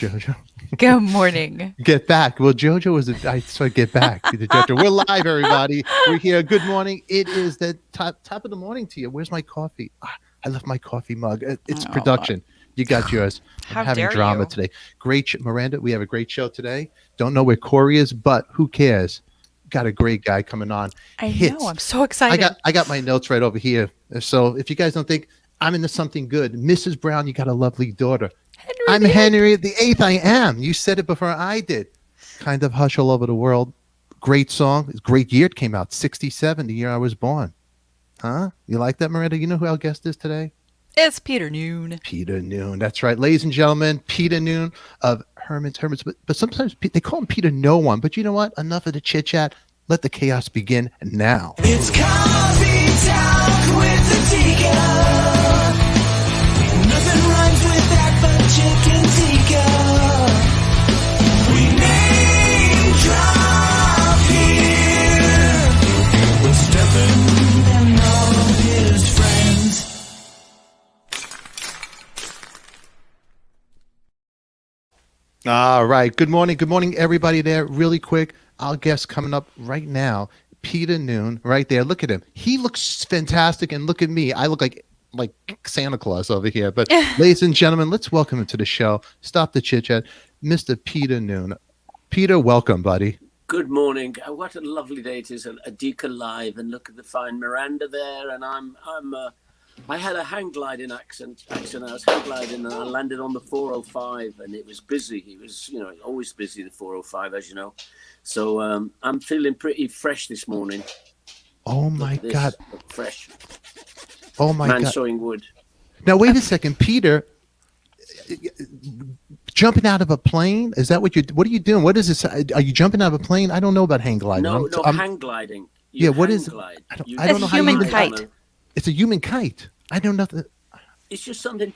Jojo. Good morning. Get back. Well, Jojo was I saw get back. The Jojo. We're live, everybody. We're here. Good morning. It is the top of the morning to you. Where's my coffee? I left my coffee mug. It's production. You got yours. I'm How having dare drama you. today. Great, Miranda. We have a great show today. Don't know where Corey is, but who cares? Got a great guy coming on. I know. I'm so excited. I got my notes right over here. So if you guys don't think I'm into something good, Mrs. Brown, you got a lovely daughter. I'm Henry VIII. I am. You said it before I did. Kind of hush all over the world. Great song. It's a great year it came out. 67, the year I was born. Huh? You like that, Miranda? You know who our guest is today? It's Peter Noone. Peter Noone. That's right. Ladies and gentlemen, Peter Noone of Hermits. But sometimes they call him Peter No One. But you know what? Enough of the chit-chat. Let the chaos begin now. It's coffee talk with Adika. Nothing rhymes with that but chicken tikka. We name drop here with Stephen and all his friends. All right. Good morning. Good morning, everybody there. Really quick, our guest coming up right now, Peter Noone, right there. Look at him. He looks fantastic, and look at me. I look like Santa Claus over here. But ladies and gentlemen, let's welcome him to the show. Stop the chit-chat. Mr. Peter Noone. Peter, welcome, buddy. Good morning. What a lovely day it is at Adika Live, and look at the fine Miranda there. And I had a hang gliding accident. I was hang gliding and I landed on the 405, and it was busy. It was, always busy, the 405, as you know. So I'm feeling pretty fresh this morning. Oh my God. Fresh. Oh my God. Man sawing wood. Now, wait a second, Peter. Jumping out of a plane? Is that what are you doing? What is this? Are you jumping out of a plane? I don't know about hang gliding. No, hang gliding. What is it? I don't know how human kite. It's a human kite. I don't know. It's just something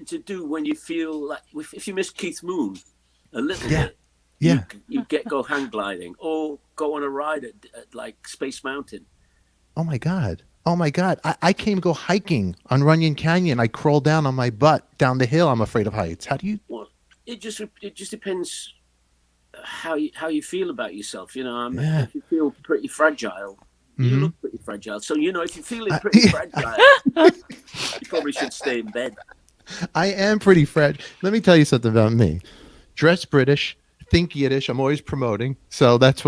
to do when you feel like, if you miss Keith Moon a little bit. Yeah. You go hang gliding or go on a ride at like Space Mountain. Oh my God. I can't go hiking on Runyon Canyon. I crawl down on my butt down the hill. I'm afraid of heights. How do you? Well, it just depends how you feel about yourself. If you feel pretty fragile, you look pretty fragile. So, if you're feeling pretty fragile, you probably should stay in bed. I am pretty fragile. Let me tell you something about me. Dress British, think Yiddish. I'm always promoting. So that's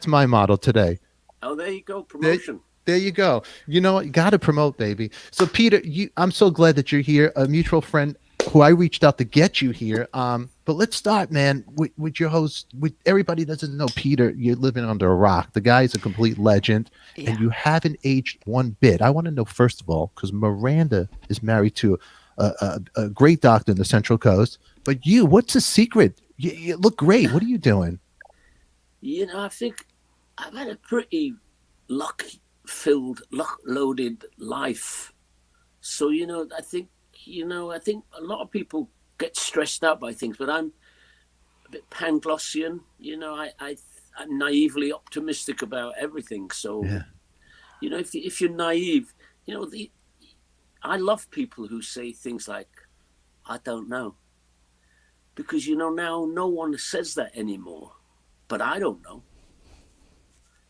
my model today. Oh, there you go. Promotion. There you go. You know what? You got to promote, baby. So, Peter, I'm so glad that you're here. A mutual friend who I reached out to get you here. But let's start, man, with your host. With everybody doesn't know Peter, you're living under a rock. The guy's a complete legend, and you haven't aged one bit. I want to know, first of all, because Miranda is married to a great doctor in the Central Coast. But what's the secret? You look great. What are you doing? I think I've had a pretty luck-filled, luck-loaded life. So, I think a lot of people get stressed out by things, but I'm a bit Panglossian. I'm naively optimistic about everything. So, if you're naive, I love people who say things like, I don't know. Because, now no one says that anymore. But I don't know.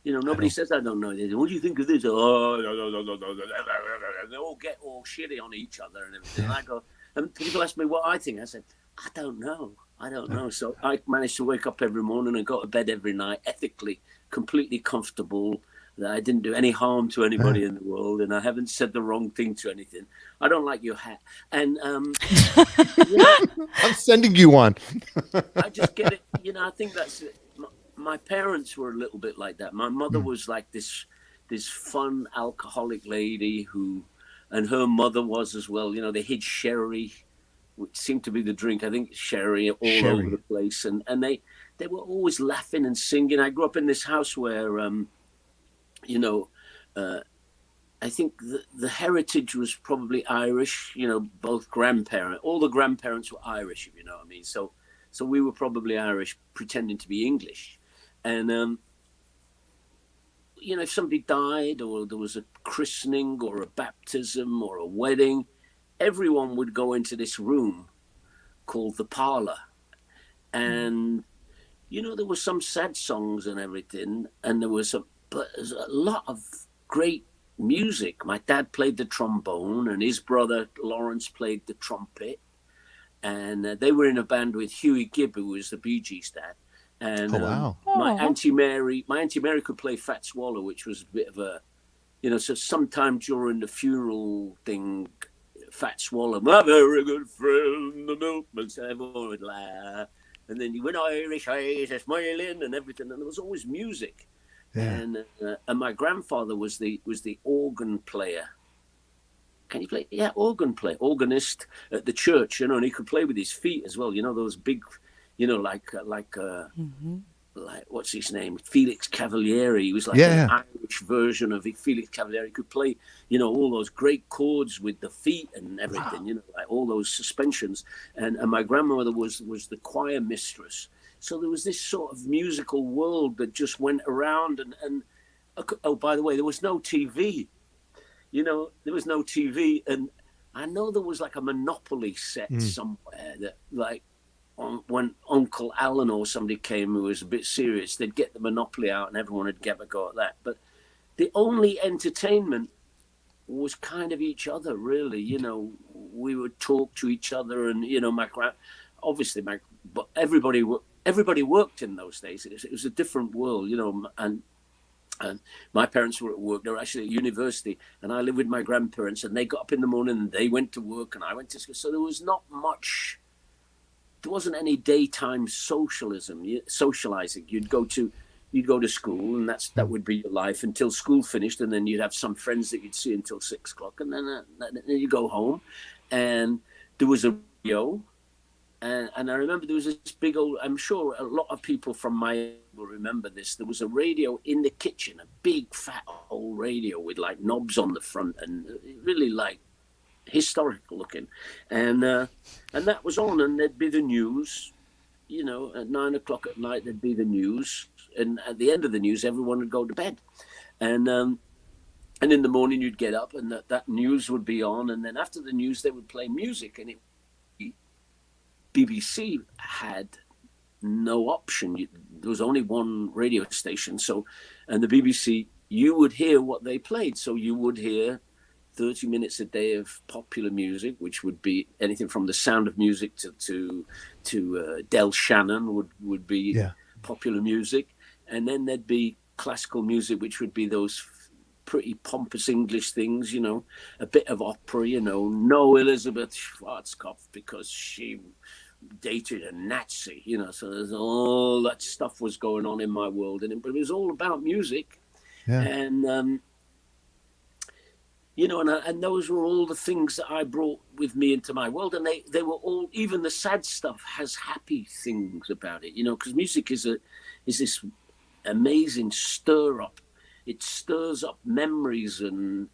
Nobody says I don't know. What do you think of this? Oh, no. They all get all shitty on each other and everything. And I go, and people ask me what I think. I said, I don't know. So I managed to wake up every morning and go to bed every night, ethically, completely comfortable, that I didn't do any harm to anybody in the world, and I haven't said the wrong thing to anything. I don't like your hat. And I'm sending you one. I just get it. I think that's it. My parents were a little bit like that. My mother was like this fun alcoholic lady and her mother was as well. They hid sherry, which seemed to be the drink. I think sherry over the place. And they were always laughing and singing. I grew up in this house where, I think the heritage was probably Irish, both grandparents. All the grandparents were Irish, if you know what I mean. So we were probably Irish pretending to be English. And, if somebody died or there was a christening or a baptism or a wedding, everyone would go into this room called the parlor. and there were some sad songs and everything, and but there's a lot of great music. My dad played the trombone, and his brother Lawrence played the trumpet, and they were in a band with Huey Gibb, who was the Bee Gees dad. And Oh wow. my Auntie Mary could play Fat Swallow, which was a bit of a, so sometime during the funeral thing, Fat Swallow, my very good friend, the milkman, everyone would laugh. And then you went Irish eyes are smiling and everything, and there was always music. Yeah. And my grandfather was the organ player. Can you play? Yeah, organ player, organist at the church, and he could play with his feet as well. Those big, like what's his name? Felix Cavaliere. He was like an Irish version of Felix Cavaliere. He could play, all those great chords with the feet and everything. Like all those suspensions. And my grandmother was the choir mistress. So there was this sort of musical world that just went around. And oh, by the way, there was no TV. There was no TV, and I know there was like a Monopoly set somewhere that, like, when Uncle Alan or somebody came who was a bit serious, they'd get the Monopoly out and everyone would get a go at that. But the only entertainment was kind of each other, really. We would talk to each other, and but everybody worked in those days. It was a different world, and my parents were at work. They were actually at university, and I lived with my grandparents, and they got up in the morning and they went to work and I went to school. So there was not much, there wasn't any daytime socializing. You'd go to school, and that would be your life until school finished, and then you'd have some friends that you'd see until 6 o'clock, and then you go home, and there was a radio. And I remember there was this big old, I'm sure a lot of people from my will remember this. There was a radio in the kitchen, a big fat old radio with like knobs on the front and really like historical looking. And that was on, and there'd be the news, at 9 o'clock at night, there'd be the news. And at the end of the news, everyone would go to bed. And in the morning you'd get up and that news would be on. And then after the news, they would play music, and BBC had no option. There was only one radio station. And the BBC, you would hear what they played. So you would hear 30 minutes a day of popular music, which would be anything from The Sound of Music to Del Shannon would be popular music. And then there'd be classical music, which would be those pretty pompous English things, a bit of opera, no Elizabeth Schwarzkopf because she dated a Nazi, so there's all that stuff was going on in my world, but it was all about music. And and those were all the things that I brought with me into my world, and they were all, even the sad stuff has happy things about it, because music is this amazing stir up. It stirs up memories and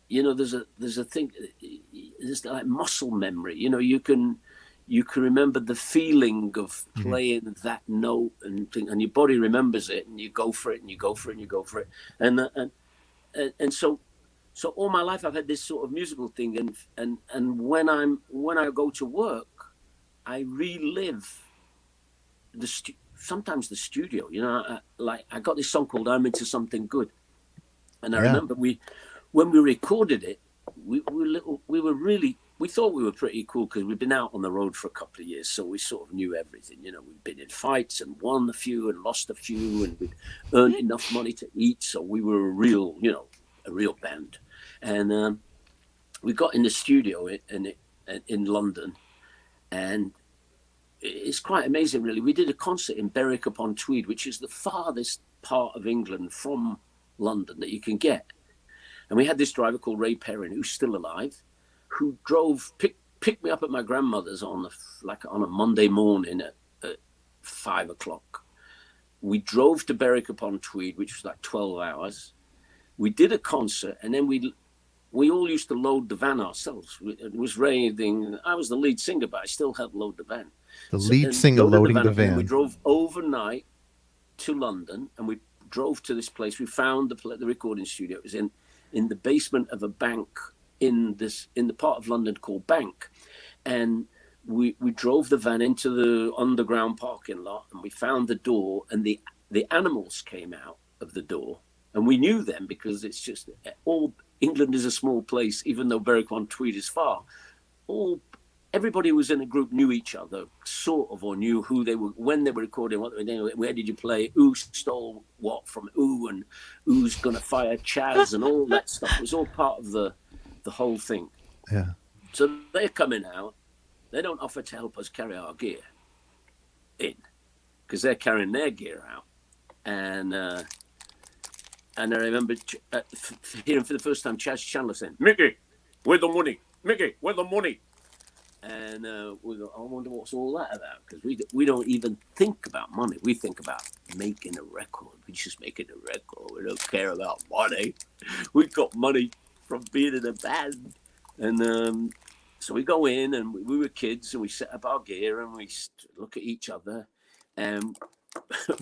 there's a thing, there's like muscle memory. You can remember the feeling of playing that note and your body remembers it, and you go for it and you go for it and you go for it. And so all my life I've had this sort of musical thing, and when I go to work, I relive sometimes the studio. I got this song called "I'm Into Something Good," and I remember when we recorded it, we thought we were pretty cool because we'd been out on the road for a couple of years, so we sort of knew everything. We'd been in fights and won a few and lost a few, and we'd earned enough money to eat, so we were a real band. And we got in the studio in London, and it's quite amazing, really. We did a concert in Berwick upon Tweed, which is the farthest part of England from London that you can get. And we had this driver called Ray Perrin, who's still alive, who picked me up at my grandmother's on a Monday morning at 5 o'clock. We drove to Berwick upon Tweed, which was like 12 hours. We did a concert, and then we all used to load the van ourselves. It was raining. I was the lead singer, but I still helped load the van. The lead singer loading the van. We drove overnight to London, and we drove to this place. We found the recording studio. It was in the basement of a bank in the part of London called Bank, and we drove the van into the underground parking lot, and we found the door, and the animals came out of the door, and we knew them because it's just all England is a small place, even though Berwick-on-Tweed is far. Everybody who was in a group knew each other, sort of, or knew who they were, when they were recording, what they were doing, where did you play, who stole what from who, and who's going to fire Chaz, and all that stuff. It was all part of the whole thing. Yeah. So they're coming out. They don't offer to help us carry our gear in, because they're carrying their gear out. And I remember hearing for the first time Chaz Chandler saying, "Mickey, where's the money? Mickey, where's the money?" And we go, I wonder what's all that about, because we don't even think about money. We think about making a record. We're just making a record. We don't care about money. We've got money from being in a band. And so we go in, and we were kids, and we set up our gear, and we look at each other. And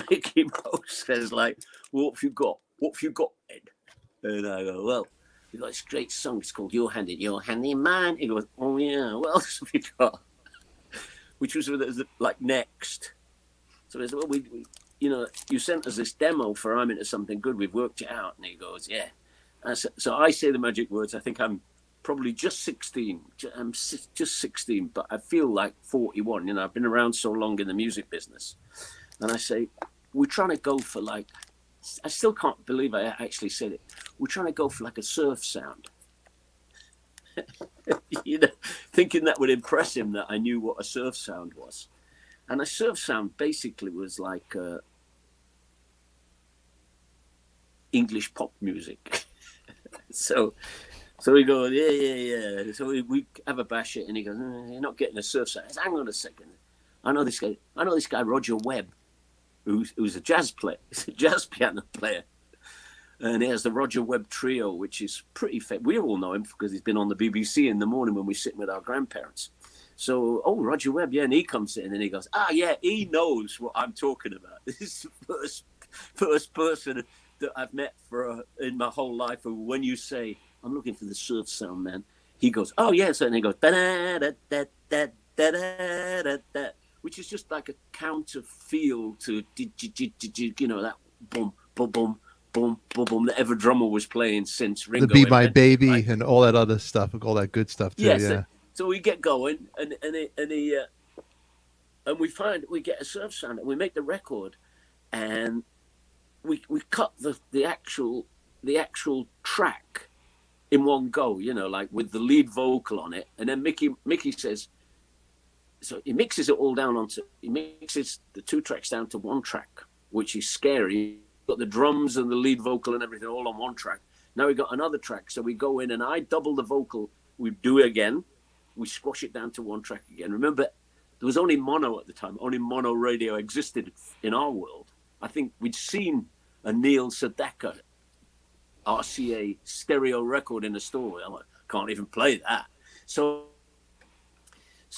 Mickey Mouse says, like, "What have you got? What have you got, Ed?" And I go, "Well, we've got this great song. It's called Your Hand in Mine." He goes, "Oh, yeah. What else have you got?" Which was like next. So I said, "Well, we you sent us this demo for I'm Into Something Good. We've worked it out." And he goes, "Yeah." So I say the magic words. I think I'm probably just 16. I'm just 16, but I feel like 41. I've been around so long in the music business. And I say, we're trying to go for like, I still can't believe I actually said it. We're trying to go for like a surf sound. Thinking that would impress him, that I knew what a surf sound was. And a surf sound basically was like English pop music. So we go, yeah. So we have a bash it, and he goes, "You're not getting a surf sound." I said, "Hang on a second. I know this guy, Roger Webb, who's a jazz player. He's a jazz piano player. And he has the Roger Webb Trio, which is pretty famous. We all know him because he's been on the BBC in the morning when we're sitting with our grandparents. So, Roger Webb, yeah, and he comes in and he goes, yeah, he knows what I'm talking about. This is the first person that I've met in my whole life who, when you say, I'm looking for the surf sound, man, he goes, oh, yes, and he goes, da-da-da-da-da-da-da-da-da, which is just like a counter feel to, that boom, boom, boom, boom, boom, boom, that every drummer was playing since Ringo. The Be My Baby, right? And all that other stuff, all that good stuff too. Yeah. So we get going, and we get a surf sound, and we make the record, and we cut the actual track in one go, like with the lead vocal on it, and then Mickey says, so he mixes it all down he mixes the two tracks down to one track, which is scary. You've got the drums and the lead vocal and everything all on one track. Now we got another track, so we go in and I double the vocal. We do it again. We squash it down to one track again. Remember, there was only mono at the time. Only mono radio existed in our world. I think we'd seen a Neil Sedaka RCA stereo record in the store. I'm like, can't even play that. So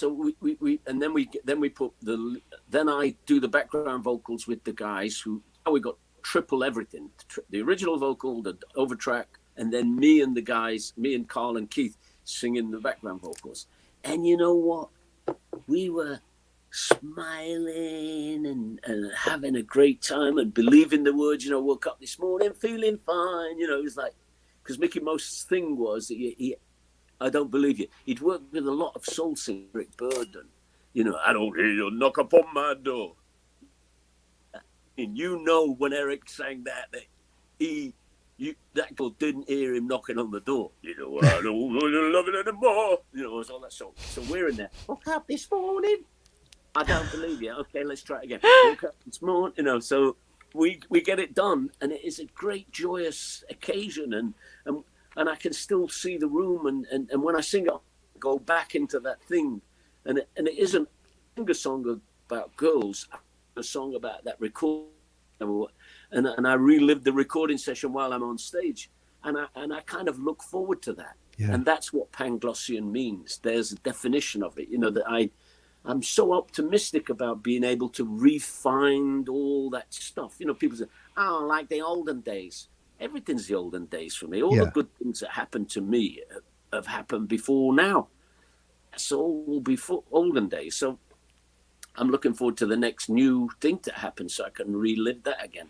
we and then we put then I do the background vocals with the guys who, we got triple everything, the original vocal, the overtrack, and then me and Carl and Keith singing the background vocals. And you know what? We were smiling and having a great time and believing the words. Woke up this morning feeling fine. It was like, because Mickey Mouse's thing was that he I don't believe you. He'd worked with a lot of soul singers, Rick Burden. I don't hear you knock upon my door. And when Eric sang that that girl didn't hear him knocking on the door. I don't love it anymore. All that song. So we're in there. Woke up this morning. I don't believe you. Okay, let's try it again. Woke up this morning. So we get it done, and it is a great joyous occasion, and I can still see the room, and when I sing it, I go back into that thing, and it isn't a song about girls, a song about that record, and I relive the recording session while I'm on stage, and I kind of look forward to that, and that's what Panglossian means. There's a definition of it, that I'm so optimistic about being able to refine all that stuff. People say, like the olden days. Everything's the olden days for me. All the good things that happened to me have happened before now. that's all will be for olden days. So I'm looking forward to the next new thing to happen so I can relive that again.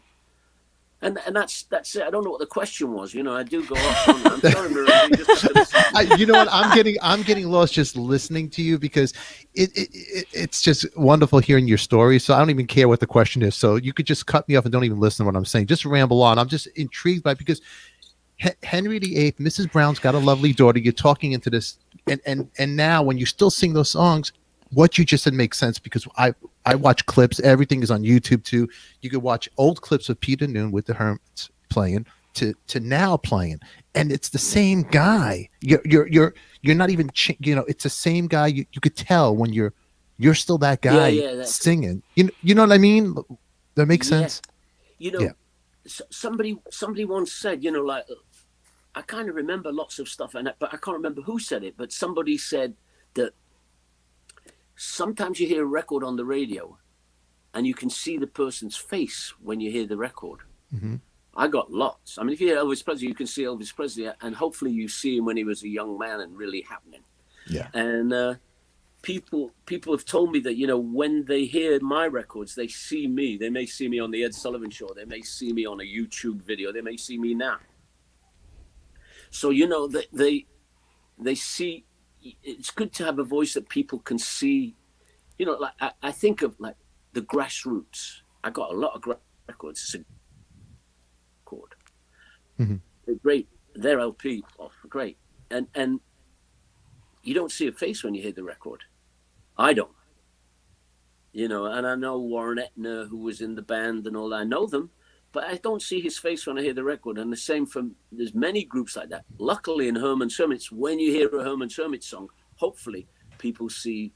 And that's it. I don't know what the question was. You know, I do go off on. I'm sorry, Maria. You just have to listen. You know what? I'm getting lost just listening to you because it's just wonderful hearing your story. So I don't even care what the question is. So you could just cut me off and don't even listen to what I'm saying. Just ramble on. I'm just intrigued by because Henry VIII, Mrs. Brown's got a lovely daughter. You're talking into this, and now when you still sing those songs, what you just said makes sense because I watch clips. Everything is on YouTube too. You could watch old clips of Peter Noone with the Hermits playing to now playing, and it's the same guy. You're not even it's the same guy. You could tell when you're still that guy singing. You know what I mean? That makes sense. You know, somebody once said, you know, like I kind of remember lots of stuff, but I can't remember who said it. But somebody said that sometimes you hear a record on the radio and you can see the person's face when you hear the record. Mm-hmm. I got lots. I mean, if you hear Elvis Presley, you can see Elvis Presley, and hopefully you see him when he was a young man and really happening. Yeah. And people have told me that, you know, when they hear my records, they see me. They may see me on the Ed Sullivan Show. They may see me on a YouTube video. They may see me now. So, you know, they see. It's good to have a voice that people can see. You know, like I think of like the Grassroots. I got a lot of records. It's a record. Mm-hmm. They're great. Their LP, great. And you don't see a face when you hear the record. I don't. You know, and I know Warren Ettner, who was in the band and all that. I know them, but I don't see his face when I hear the record. And the same there's many groups like that. Luckily in Herman's Hermits, when you hear a Herman's Hermits song, hopefully people see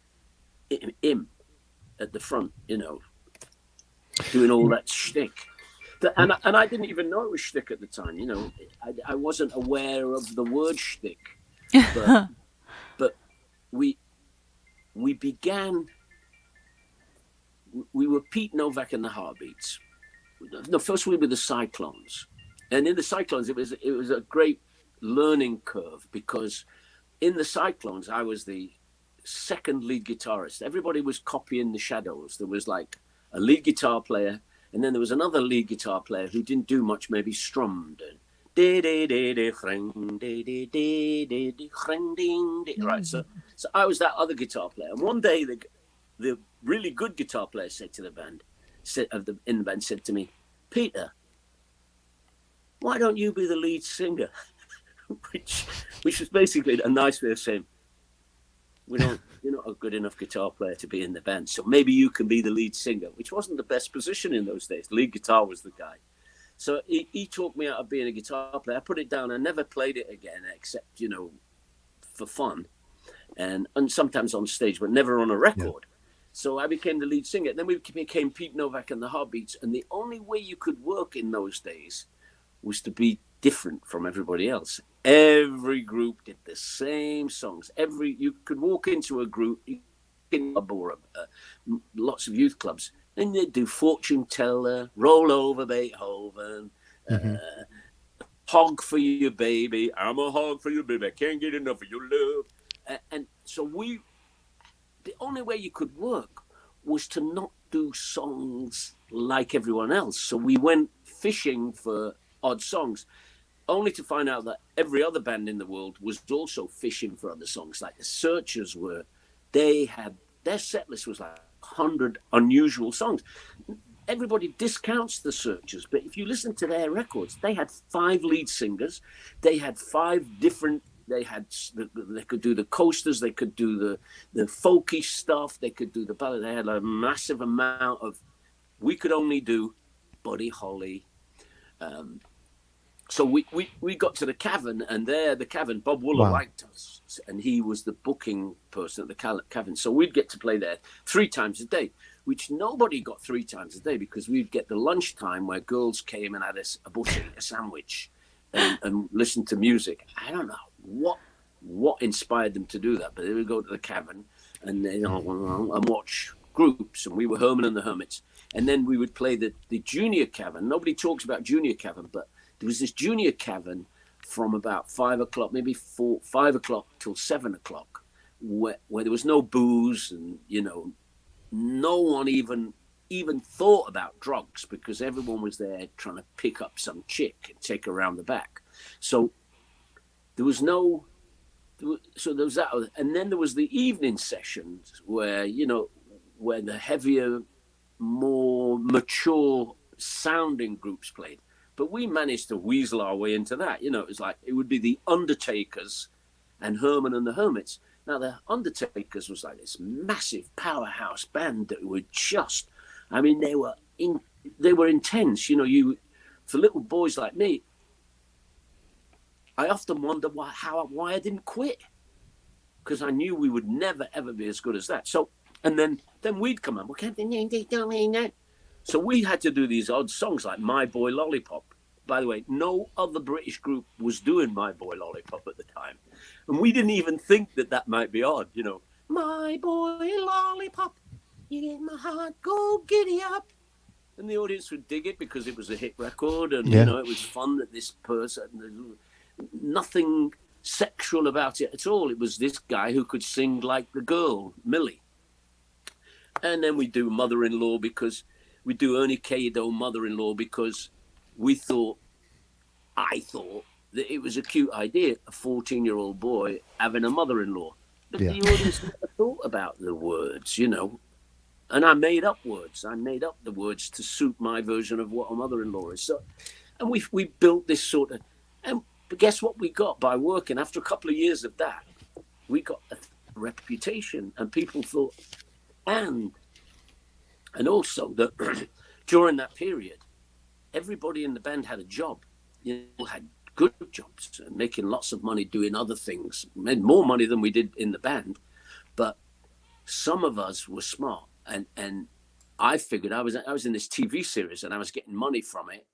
him at the front, you know, doing all that shtick. And I didn't even know it was shtick at the time, you know. I wasn't aware of the word shtick. But we began, we were Pete Novak and the Heartbeats. No, first we were the Cyclones, and in the Cyclones it was a great learning curve because in the Cyclones I was the second lead guitarist. Everybody was copying the Shadows. There was like a lead guitar player, and then there was another lead guitar player who didn't do much, maybe strummed and right. So I was that other guitar player, and one day the really good guitar player said to the band. In the band said to me, Peter, why don't you be the lead singer? which was basically a nice way of saying, you're not a good enough guitar player to be in the band, so maybe you can be the lead singer, which wasn't the best position in those days. Lead guitar was the guy. So he talked me out of being a guitar player. I put it down. I never played it again, except, you know, for fun and sometimes on stage, but never on a record. Yeah. So I became the lead singer. Then we became Pete Novak and the Heartbeats. And the only way you could work in those days was to be different from everybody else. Every group did the same songs. You could walk into a group, or lots of youth clubs, and they'd do Fortune Teller, Roll Over Beethoven, Hog for You Baby, I'm a hog for you baby, I can't get enough of your love. And so the only way you could work was to not do songs like everyone else. So we went fishing for odd songs, only to find out that every other band in the world was also fishing for other songs. Like the Searchers were, their set list was like 100 unusual songs. Everybody discounts the Searchers, but if you listen to their records, they had 5 lead singers. They had 5 different. They could do the coasters. They could do the folky stuff. They could do the ballad. They had a massive amount of. We could only do Buddy Holly. So we got to the Cavern, and there the Cavern, Bob Wooler liked us, and he was the booking person at the Cavern. So we'd get to play there 3 times a day, which nobody got 3 times a day because we'd get the lunchtime where girls came and had a butcher, a sandwich, and listened to music. I don't know what inspired them to do that, but they would go to the Cavern and and watch groups, and we were Herman and the Hermits, and then we would play the Junior Cavern. Nobody talks about Junior Cavern, but there was this Junior Cavern from about 5 o'clock, maybe 5 o'clock till 7 o'clock, where there was no booze, and no one even thought about drugs, because everyone was there trying to pick up some chick and take her around the back. So there was that, and then there was the evening sessions where where the heavier, more mature sounding groups played. But we managed to weasel our way into that. It was like, it would be the Undertakers and Herman and the Hermits. Now, the Undertakers was like this massive powerhouse band that were just, I mean, they were intense. For little boys like me, I often wonder why I didn't quit, because I knew we would never ever be as good as that. So, and then we'd come on. So we had to do these odd songs like My Boy Lollipop. By the way, no other British group was doing My Boy Lollipop at the time. And we didn't even think that might be odd, My boy lollipop, you get my heart go giddy up. And the audience would dig it because it was a hit record, and, it was fun that this person, nothing sexual about it at all. It was this guy who could sing like the girl, Millie. And then we do Mother-in-Law, because we do Ernie Cado Mother-in-Law, because I thought that it was a cute idea, a 14-year-old boy having a mother-in-law. But the audience never thought about the words, And I made up words. I made up the words to suit my version of what a mother-in-law is. So, and we built this sort of, but guess what we got by working? After a couple of years of that, we got a reputation, and people thought, and also that during that period, everybody in the band had a job. Had good jobs and making lots of money doing other things. Made more money than we did in the band, but some of us were smart. And I figured I was in this TV series and I was getting money from it,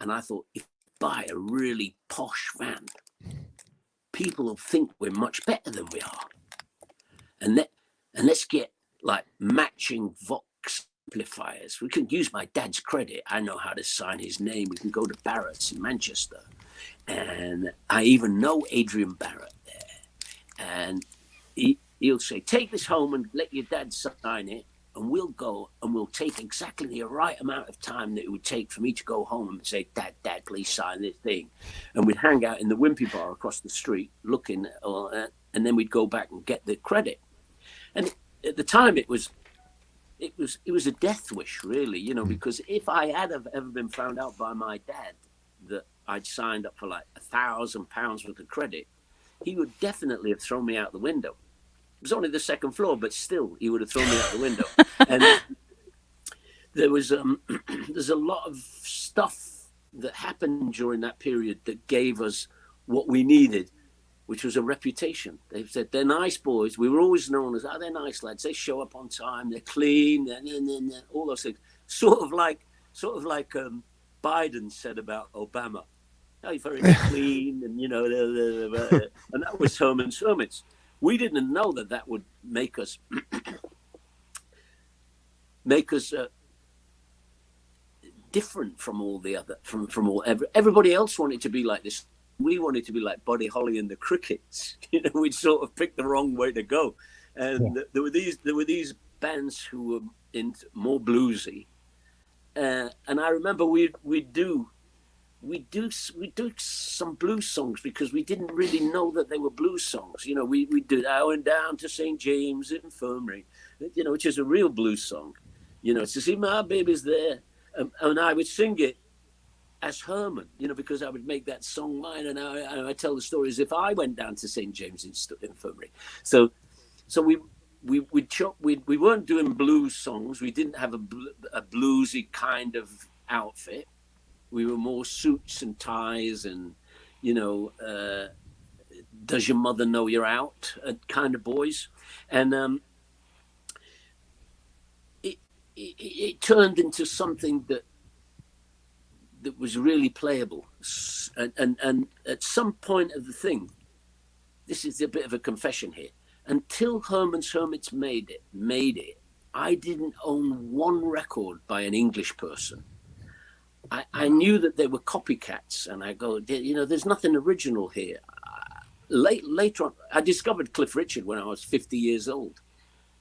and I thought, if I buy a really posh van, people will think we're much better than we are, and let's get like matching Vox amplifiers. We can use my dad's credit. I know how to sign his name. We can go to Barrett's in Manchester, and I even know Adrian Barrett there, and he'll say, take this home and let your dad sign it, and we'll go and we'll take exactly the right amount of time that it would take for me to go home and say, Dad, please sign this thing. And we'd hang out in the Wimpy Bar across the street looking at all that, and then we'd go back and get the credit. And at the time it was a death wish, really, because if I had ever been found out by my dad that I'd signed up for like £1,000 worth of credit, he would definitely have thrown me out the window. It was only the second floor, but still, he would have thrown me out the window. And there was there's a lot of stuff that happened during that period that gave us what we needed, which was a reputation. They said, they're nice boys. We were always known as, they're nice lads. They show up on time. They're clean, and all those things. Sort of like Biden said about Obama. Oh, he's very clean, and and that was Herman's Hermits. We didn't know that would make us different from all the other everybody else wanted to be like this. We wanted to be like Buddy Holly and the Crickets. We'd sort of picked the wrong way to go, and there were these bands who were more bluesy, and I remember we'd do some blues songs because we didn't really know that they were blues songs. We did I Went Down to St. James Infirmary, which is a real blues song. To see my baby's there, and I would sing it as Herman, because I would make that song mine, and I tell the story as if I went down to St. James Infirmary. So we weren't doing blues songs. We didn't have a bluesy kind of outfit. We were more suits and ties and, does your mother know you're out kind of boys. And it turned into something that was really playable. And at some point of the thing, this is a bit of a confession here, until Herman's Hermits made it, I didn't own one record by an English person. I knew that they were copycats, and I go, there's nothing original here. later on, I discovered Cliff Richard when I was 50 years old.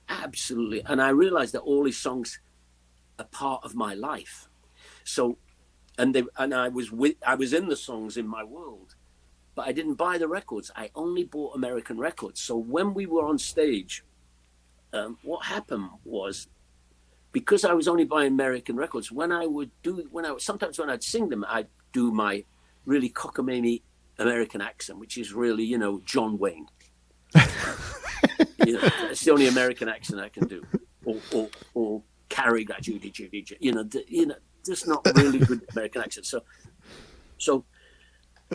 Absolutely. And I realized that all his songs are part of my life. So, and I was in the songs in my world, but I didn't buy the records. I only bought American records. So when we were on stage, what happened was, because I was only buying American records, sometimes when I'd sing them, I'd do my really cockamamie American accent, which is really, John Wayne. It's the only American accent I can do, or Carrie, Judy, just not really good American accent. So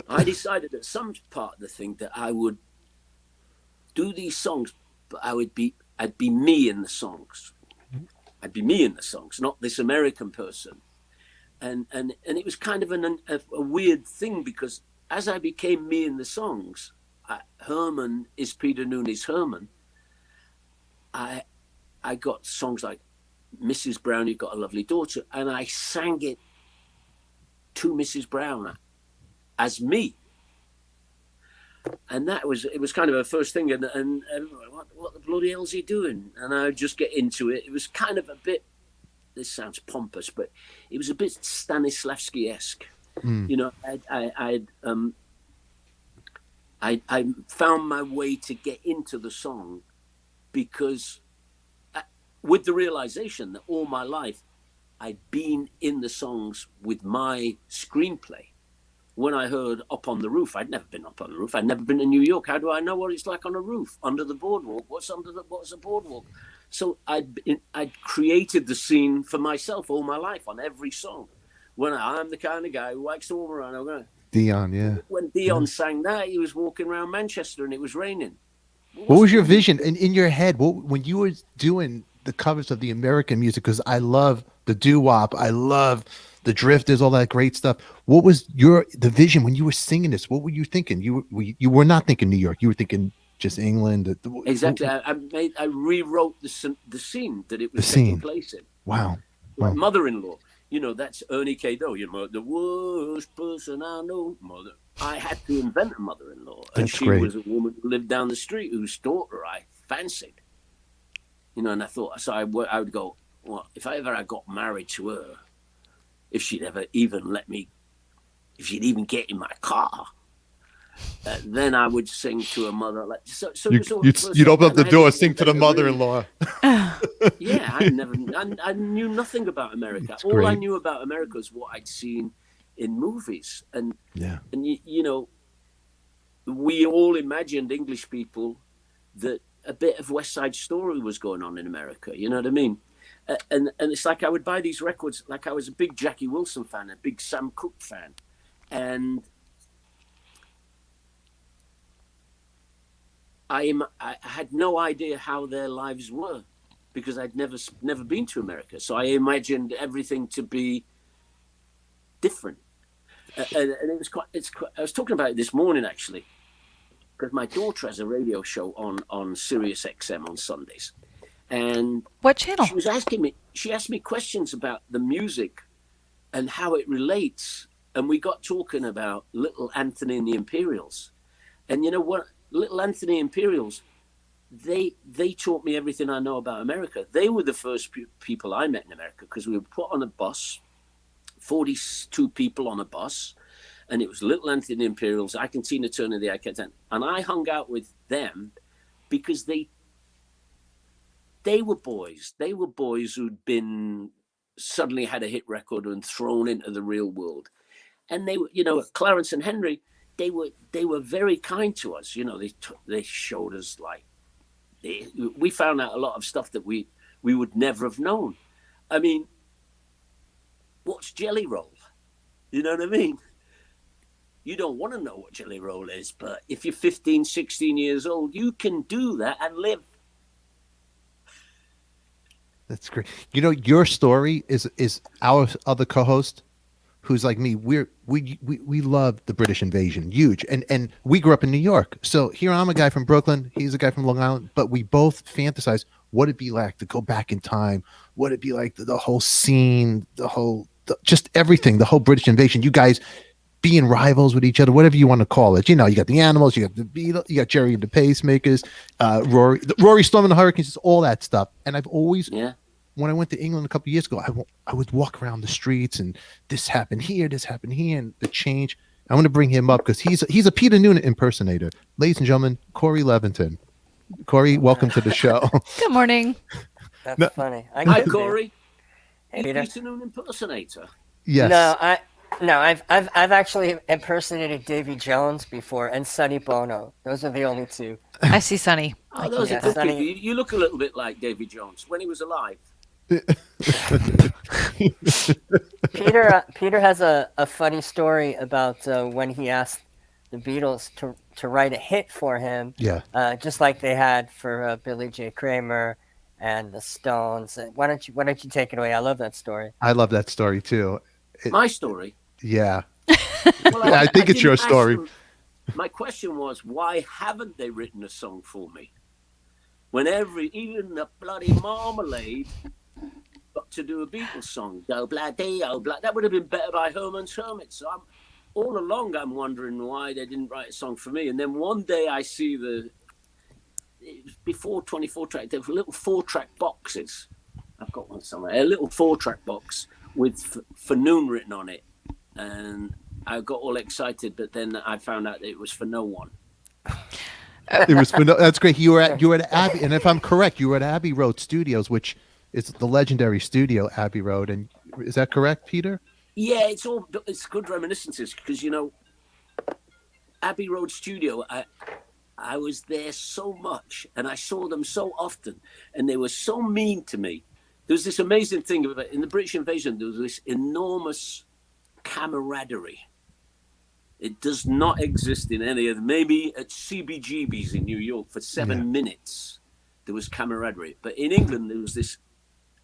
I decided at some part of the thing that I would do these songs, but I'd be me in the songs. I'd be me in the songs, not this American person. And it was kind of a weird thing, because as I became me in the songs, Herman is Peter Noone is Herman. I got songs like Mrs. Brown, You've Got a Lovely Daughter, and I sang it to Mrs. Brown as me. And it was kind of a first thing, and everyone, what the bloody hell's he doing? And I would just get into it. It was kind of a bit, this sounds pompous, but it was a bit Stanislavski-esque. I found my way to get into the song, because with the realization that all my life I'd been in the songs with my screenplay. When I heard Up on the Roof, I'd never been up on the roof. I'd never been to New York. How do I know what it's like on a roof, under the boardwalk? What's a boardwalk? So I'd created the scene for myself all my life on every song. When I'm the kind of guy who likes to walk around, I'm going, Dion, yeah. When Dion sang that, he was walking around Manchester and it was raining. What was your vision in your head? When you were doing the covers of the American music? Because I love the doo-wop, I love the Drifters, all that great stuff. What was the vision when you were singing this? What were you thinking? You were not thinking New York. You were thinking just England. Exactly. I rewrote the scene that it was taking place in. Wow. Like Mother-in-Law. That's Ernie K. Doe. The worst person I know. Mother. I had to invent a mother-in-law, and she was a woman who lived down the street whose daughter I fancied. And I thought, so I would go, well, if I got married to her, if she'd ever even if she'd even get in my car, then I would sing to her mother. You'd open up the door, sing to the mother-in-law. Yeah, I knew nothing about America. All I knew about America was what I'd seen in movies, and we all imagined, English people, that a bit of West Side Story was going on in America. You know what I mean? And it's like I would buy these records, like I was a big Jackie Wilson fan, a big Sam Cooke fan, and I had no idea how their lives were, because I'd never been to America. So I imagined everything to be different. And it was quite, I was talking about it this morning, actually, because my daughter has a radio show on Sirius XM on Sundays. And what channel? She asked me questions about the music and how it relates. And we got talking about Little Anthony and the Imperials. And you know what? Little Anthony Imperials, they taught me everything I know about America. They were the first people I met in America, because we were put on a bus, 42 people on a bus, and it was Little Anthony Imperials, I Can See an Eternity, I Can't. And I hung out with them because they were boys. They were boys who'd been suddenly had a hit record and thrown into the real world. And they were, Clarence and Henry, they were very kind to us. They showed us, like, we found out a lot of stuff that we would never have known. I mean, what's Jelly Roll? You know what I mean? You don't want to know what Jelly Roll is, but if you're 15, 16 years old, you can do that and live. That's great. Your story is our other co-host, who's like me. We love the British invasion, huge, and we grew up in New York. So here I'm a guy from Brooklyn, he's a guy from Long Island, but we both fantasize what it'd be like to go back in time, what it'd be like the whole scene, just everything, the whole British invasion. You guys being rivals with each other, whatever you want to call it. You know, you got the Animals, you got the Beatles, you got Jerry and the Pacemakers, Rory Storm and the Hurricanes, all that stuff. And I've always, when I went to England a couple of years ago, I would walk around the streets and this happened here, and the change. I want to bring him up because he's a Peter Noone impersonator. Ladies and gentlemen, Corey Levington. Corey, welcome to the show. Good morning. That's funny. Hi, Corey. Hey, You're Peter. Peter Noone impersonator. Yes. I've actually impersonated Davy Jones before and Sonny Bono. Those are the only two. I see Sonny. Oh, those are good people. You look a little bit like Davy Jones when he was alive. Peter has a funny story about when he asked the Beatles to write a hit for him. Yeah. Just like they had for Billy J. Kramer and the Stones. Why don't you take it away? I love that story. I love that story too. My story. Yeah. Well, I think it's your story. My question was, why haven't they written a song for me? When even the bloody Marmalade got to do a Beatles song, oh bloody, oh bloody, that would have been better by Herman's Hermits. So all along I'm wondering why they didn't write a song for me. And then one day I see it was before 24 track, there were little 4-track boxes. I've got one somewhere, a little 4-track box with for Noone written on it. And I got all excited, but then I found out that it was for no one. It was for that's great. You were at Abbey, and if I'm correct, you were at Abbey Road Studios, which is the legendary studio, Abbey Road. And is that correct, Peter? Yeah, it's good reminiscences because Abbey Road Studio. I was there so much, and I saw them so often, and they were so mean to me. There was this amazing thing about in the British invasion. There was this enormous camaraderie. It does not exist in any of them. Maybe at CBGB's in New York for 7 minutes, there was camaraderie. But in England, there was this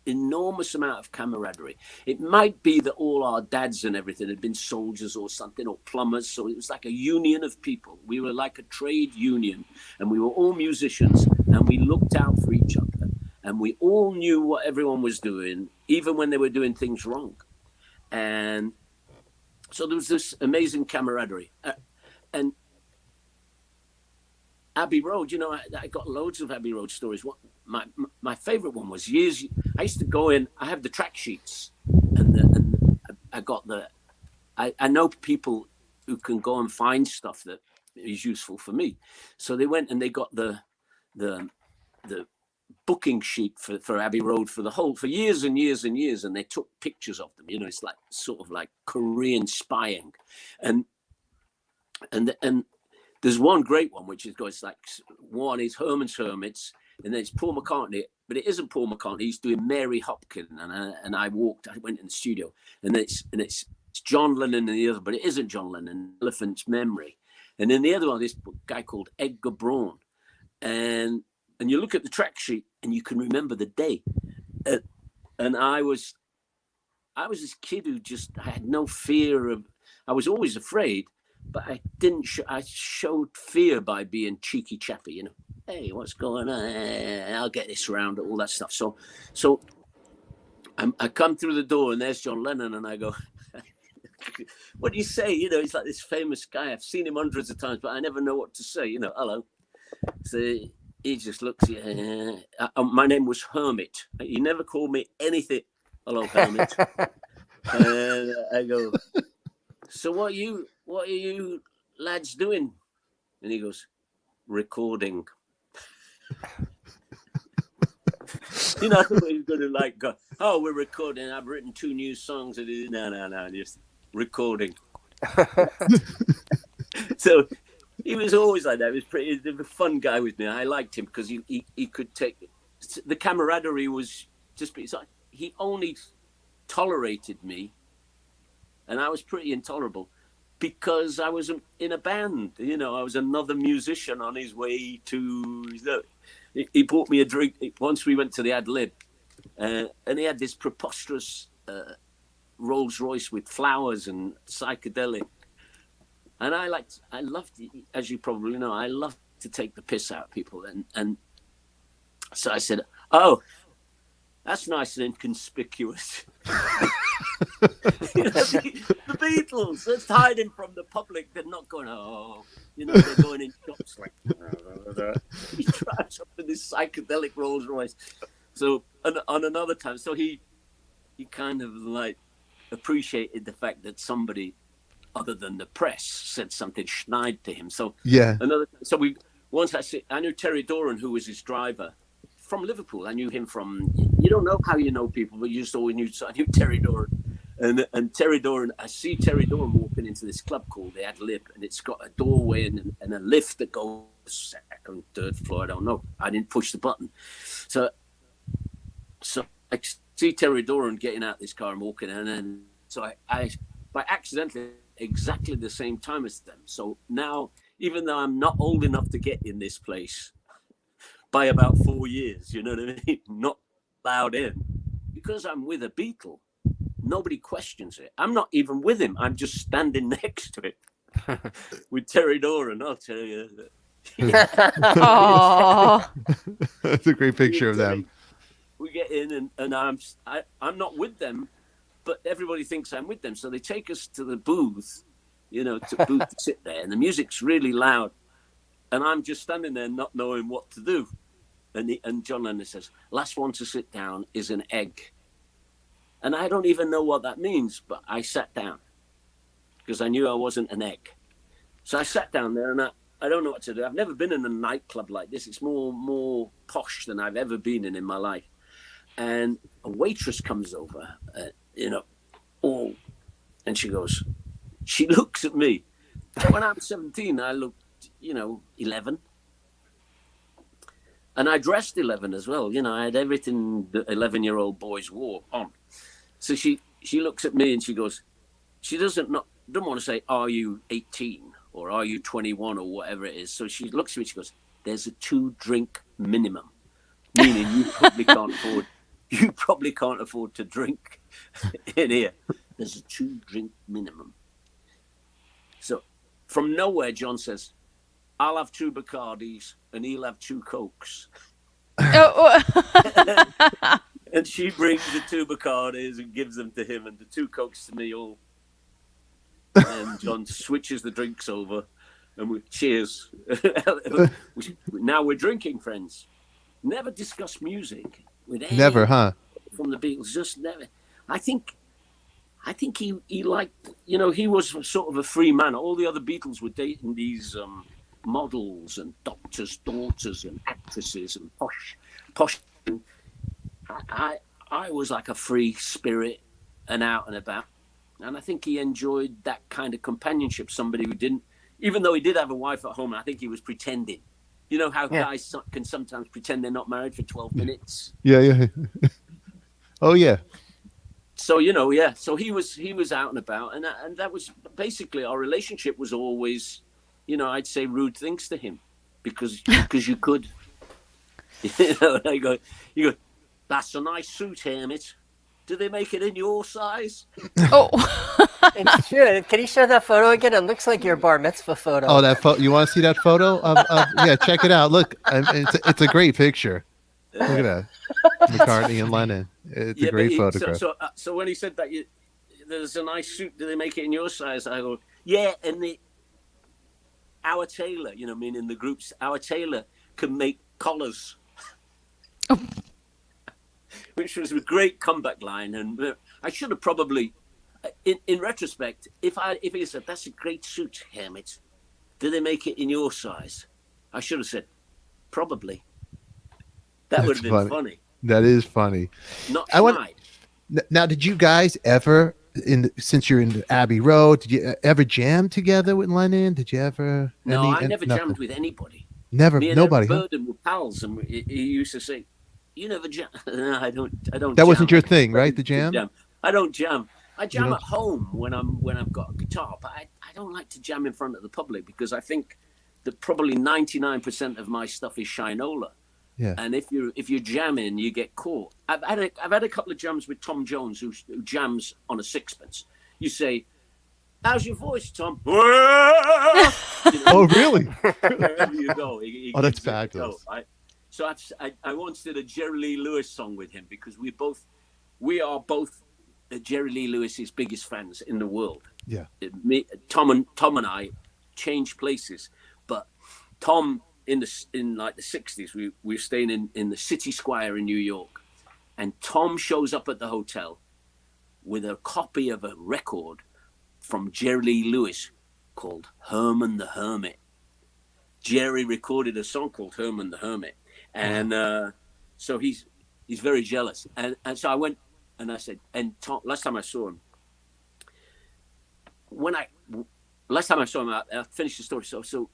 enormous amount of camaraderie. It might be that all our dads and everything had been soldiers or something, or plumbers. So it was like a union of people. We were like a trade union, and we were all musicians, and we looked out for each other. And we all knew what everyone was doing, even when they were doing things wrong. And so there was this amazing camaraderie. And Abbey Road, I got loads of Abbey Road stories. My favorite one was I used to go in, I have the track sheets, and I got I know people who can go and find stuff that is useful for me. So they went and they got the booking sheet for Abbey Road for years and years and years, and they took pictures of them. It's like sort of like Korean spying, and there's one great one which it's like one is Herman's Hermits, and then it's Paul McCartney, but it isn't Paul McCartney. He's doing Mary Hopkin, and I went in the studio, and it's John Lennon and the other, but it isn't John Lennon. Elephant's Memory, and then the other one, this guy called Edgar Braun, and you look at the track sheet and you can remember the day. And I was this kid who I had no fear of, I was always afraid, but I didn't, I showed fear by being cheeky chappy, hey, what's going on? I'll get this round, all that stuff. So I come through the door and there's John Lennon and I go, what do you say? He's like this famous guy. I've seen him hundreds of times, but I never know what to say, hello. So he just looks at you. My name was Hermit. He never called me anything. Hello, Hermit. And I go, so what are you lads doing? And he goes, recording. I thought he was going to go, oh, we're recording. I've written 2 new songs. No, just recording. So he was always like that. He was a fun guy with me. I liked him because he could take the camaraderie was just. He only tolerated me, and I was pretty intolerable because I was in a band. I was another musician on his way to. He bought me a drink once. We went to the Ad Lib, and he had this preposterous Rolls Royce with flowers and psychedelic. And I loved, as you probably know, I love to take the piss out of people. And so I said, oh, that's nice and inconspicuous. The Beatles. That's hiding from the public. They're not going, oh, they're going in shops like, he drives up in this psychedelic Rolls Royce. So on another time, so he kind of like appreciated the fact that somebody other than the press said something schneid to him. So I knew Terry Doran, who was his driver from Liverpool. I knew him from, you don't know how you know people, but you just always knew. So I knew Terry Doran. And Terry Doran, I see Terry Doran walking into this club called the Ad Lib, and it's got a doorway and a lift that goes second, third floor. I don't know. I didn't push the button. So I see Terry Doran getting out this car and walking, and then so I by accidentally exactly the same time as them. So now, even though I'm not old enough to get in this place by about 4 years, you know what I mean? Not allowed in because I'm with a Beatle. Nobody questions it. I'm not even with him. I'm just standing next to it with Terry Doran. I'll tell you. Aww. That's a great picture of them. We get in and I'm not with them, but everybody thinks I'm with them. So they take us to the booth, to sit there, and the music's really loud, and I'm just standing there not knowing what to do. And John Lennon says, "Last one to sit down is an egg." And I don't even know what that means, but I sat down because I knew I wasn't an egg. So I sat down there, and I don't know what to do. I've never been in a nightclub like this. It's more posh than I've ever been in my life. And a waitress comes over, and she looks at me. When I'm 17, I looked, 11. And I dressed 11 as well. I had everything that 11-year-old boys wore on. So she looks at me and she goes, she doesn't want to say, "Are you 18 or are you 21 or whatever it is?" So she looks at me and she goes, "There's a 2-drink minimum," meaning you probably can't afford to drink in here. There's a 2-drink minimum. So from nowhere, John says, "I'll have 2 Bacardis and he'll have 2 Cokes." And she brings the 2 Bacardis and gives them to him, and the 2 Cokes to me all. And John switches the drinks over, and we cheers. Now we're drinking, friends. Never discuss music with anyone. Never, huh? From the Beatles, just never. I think he liked, he was sort of a free man. All the other Beatles were dating these models and doctors' daughters and actresses and posh. I was like a free spirit and out and about. And I think he enjoyed that kind of companionship. Somebody who didn't, even though he did have a wife at home, I think he was pretending. You know how guys can sometimes pretend they're not married for 12 minutes? Yeah. Oh, yeah. So, so he was out and about. And that was basically our relationship was always, I'd say rude things to him because you could. And you go, "That's a nice suit, Hermit. Do they make it in your size?" Oh. It's true. Can you show that photo again? It looks like your bar mitzvah photo. Oh, that photo. You want to see that photo? Yeah, check it out. Look, it's a great picture. Look at that. McCartney and Lennon. It's a great photograph. So when he said that there's a nice suit, do they make it in your size? I go, yeah, and our tailor, meaning the groups, our tailor can make collars. Oh. Which was a great comeback line, and I should have probably, in retrospect, if he said, "That's a great suit, Hermit. Do they make it in your size?" I should have said, "Probably." That would have been funny. That is funny. Not Now, did you guys ever, since you're in Abbey Road, did you ever jam together with Lennon? Did you ever? No, I never jammed with anybody. Never, Me and nobody. Burden were pals, and he used to say, "You never jam." No, I don't. That wasn't your thing, right? The jam? I don't jam. I jam at home when I've got a guitar, but I don't like to jam in front of the public because I think that probably 99% of my stuff is Shinola. Yeah. And if you're jamming, you get caught. I've had a couple of jams with Tom Jones who jams on a sixpence. You say, "How's your voice, Tom?" Oh, really? Wherever you go. Oh, that's fabulous. So I once did a Jerry Lee Lewis song with him because we are both Jerry Lee Lewis's biggest fans in the world. Yeah. Tom and I changed places, but Tom in like the 60s, we were staying in the City Square in New York, and Tom shows up at the hotel with a copy of a record from Jerry Lee Lewis called Herman the Hermit. Jerry recorded a song called Herman the Hermit, and so he's very jealous. And so I went and I said, and Tom, last time I saw him, I finished the story. So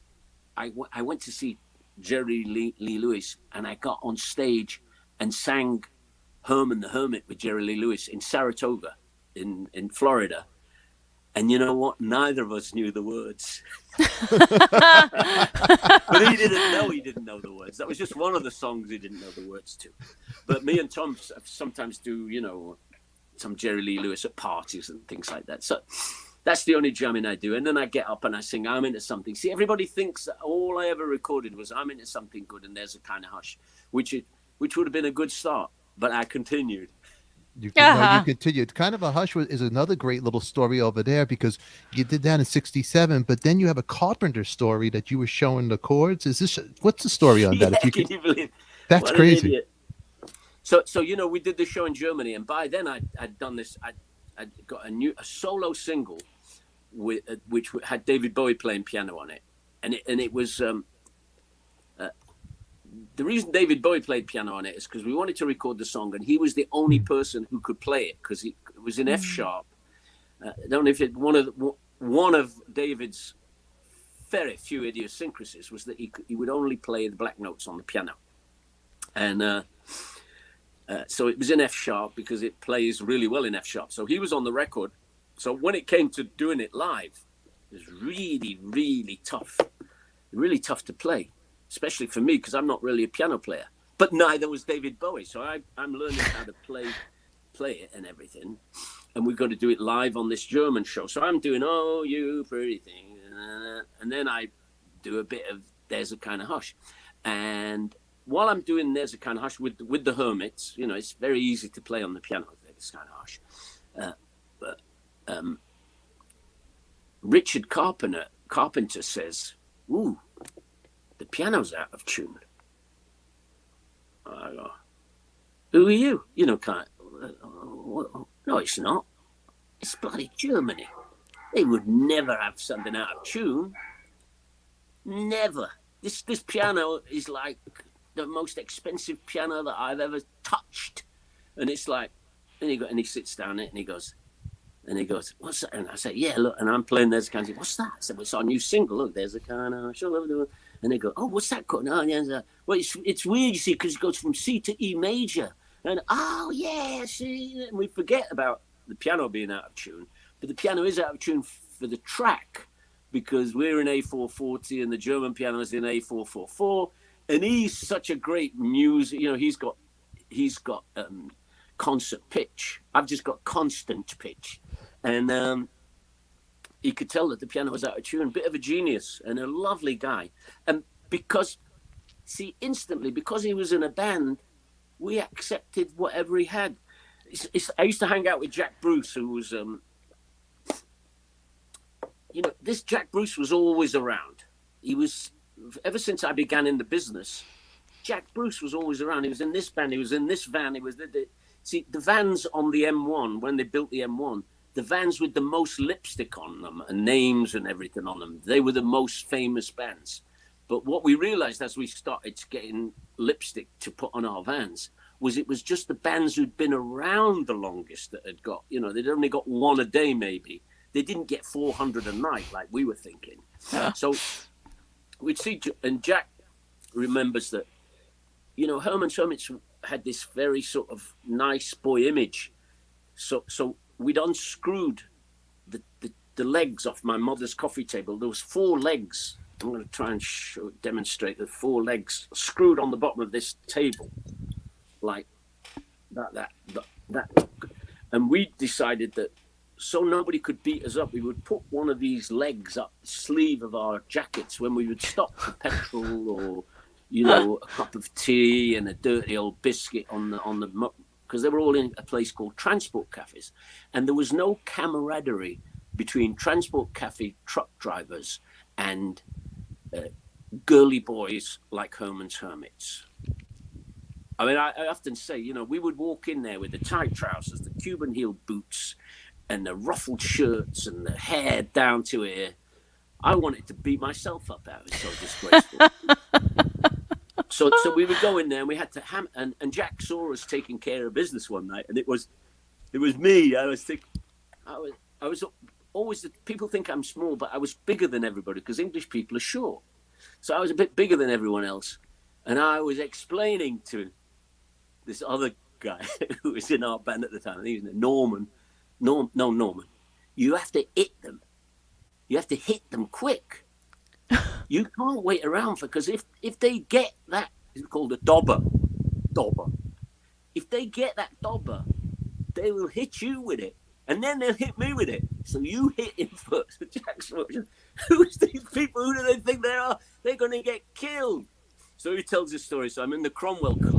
I went to see Jerry Lee Lewis, and I got on stage and sang Herman the Hermit with Jerry Lee Lewis in Saratoga in Florida. And you know what? Neither of us knew the words. But he didn't know the words. That was just one of the songs he didn't know the words to. But me and Tom sometimes do, some Jerry Lee Lewis at parties and things like that. So that's the only jamming I do. And then I get up and I sing I'm Into Something. See, everybody thinks that all I ever recorded was I'm Into Something Good and There's a Kind of Hush, which would have been a good start. But I continued. You continued. Kind of a Hush is another great little story over there, because you did that in 67, but then you have a Carpenter story that you were showing the chords. What's the story on that? Yeah, can you believe? That's crazy. So we did the show in Germany, and by then I'd done this. I'd got a solo single which had David Bowie playing piano on it, and it was the reason David Bowie played piano on it is because we wanted to record the song, and he was the only person who could play it because it was in F sharp. I don't know if one of David's very few idiosyncrasies was that he would only play the black notes on the piano, and so it was in F sharp because it plays really well in F sharp. So he was on the record. So when it came to doing it live, it was really, really tough to play. Especially for me, because I'm not really a piano player, but neither was David Bowie. So I'm learning how to play it and everything, and we've got to do it live on this German show. So I'm doing "Oh You Pretty Thing," and then I do a bit of "There's a Kind of Hush," and while I'm doing "There's a Kind of Hush" with the Hermits, it's very easy to play on the piano. "There's a Kind of Hush," but Richard Carpenter says, "Ooh, the piano's out of tune." I go, "Who are you?" No, it's not. It's bloody Germany. They would never have something out of tune. Never. This piano is like the most expensive piano that I've ever touched. And it's like, and he sits down there and he goes, "What's that?" And I say, "Yeah, look," and I'm playing "There's a Kind of," "What's that?" I said, "Well, it's our new single. Look, there's a kind of," and they go, "Oh, what's that called?" "Oh, yeah, well, it's weird, you see, because it goes from C to E major." And "Oh, yeah, see," and we forget about the piano being out of tune. But the piano is out of tune for the track, because we're in A440 and the German piano is in A444, and he's such a great music. He's got concert pitch. I've just got constant pitch, and he could tell that the piano was out of tune. Bit of a genius and a lovely guy. And instantly, because he was in a band, we accepted whatever he had. I used to hang out with Jack Bruce, who was, this Jack Bruce was always around. He was, ever since I began in the business, Jack Bruce was always around. He was in this band, he was in this van, he was see, the vans on the M1, when they built the M1, the vans with the most lipstick on them and names and everything on them, they were the most famous bands. But what we realized as we started getting lipstick to put on our vans was it was just the bands who'd been around the longest that had got, they'd only got one a day maybe. They didn't get 400 a night like we were thinking. So we'd see, and Jack remembers that, Herman's Hermits had this very sort of nice boy image. So we'd unscrewed the legs off my mother's coffee table. There was 4 legs. I'm going to try and demonstrate the 4 legs screwed on the bottom of this table, like that. And we decided that so nobody could beat us up, we would put one of these legs up the sleeve of our jackets when we would stop for petrol or, a cup of tea and a dirty old biscuit on the because they were all in a place called transport cafes, and there was no camaraderie between transport cafe truck drivers and girly boys like Herman's Hermits. I mean, I often say, you know, we would walk in there with the tight trousers, the Cuban heel boots, and the ruffled shirts and the hair down to here. I wanted to beat myself up out. It was so disgraceful. So we would go in there and we had to and Jack saw us taking care of business one night, and it was me. I was always, people think I'm small, but I was bigger than everybody because English people are short. So I was a bit bigger than everyone else. And I was explaining to this other guy who was in our band at the time, I think he was Norman. Norman. You have to hit them. You have to hit them quick. You can't wait around because if they get that, it's called a dobber. If they get that dobber, they will hit you with it. And then they'll hit me with it. So you hit him first. Jack's who's these people? Who do they think they are? They're going to get killed. So he tells this story. So I'm in the Cromwellian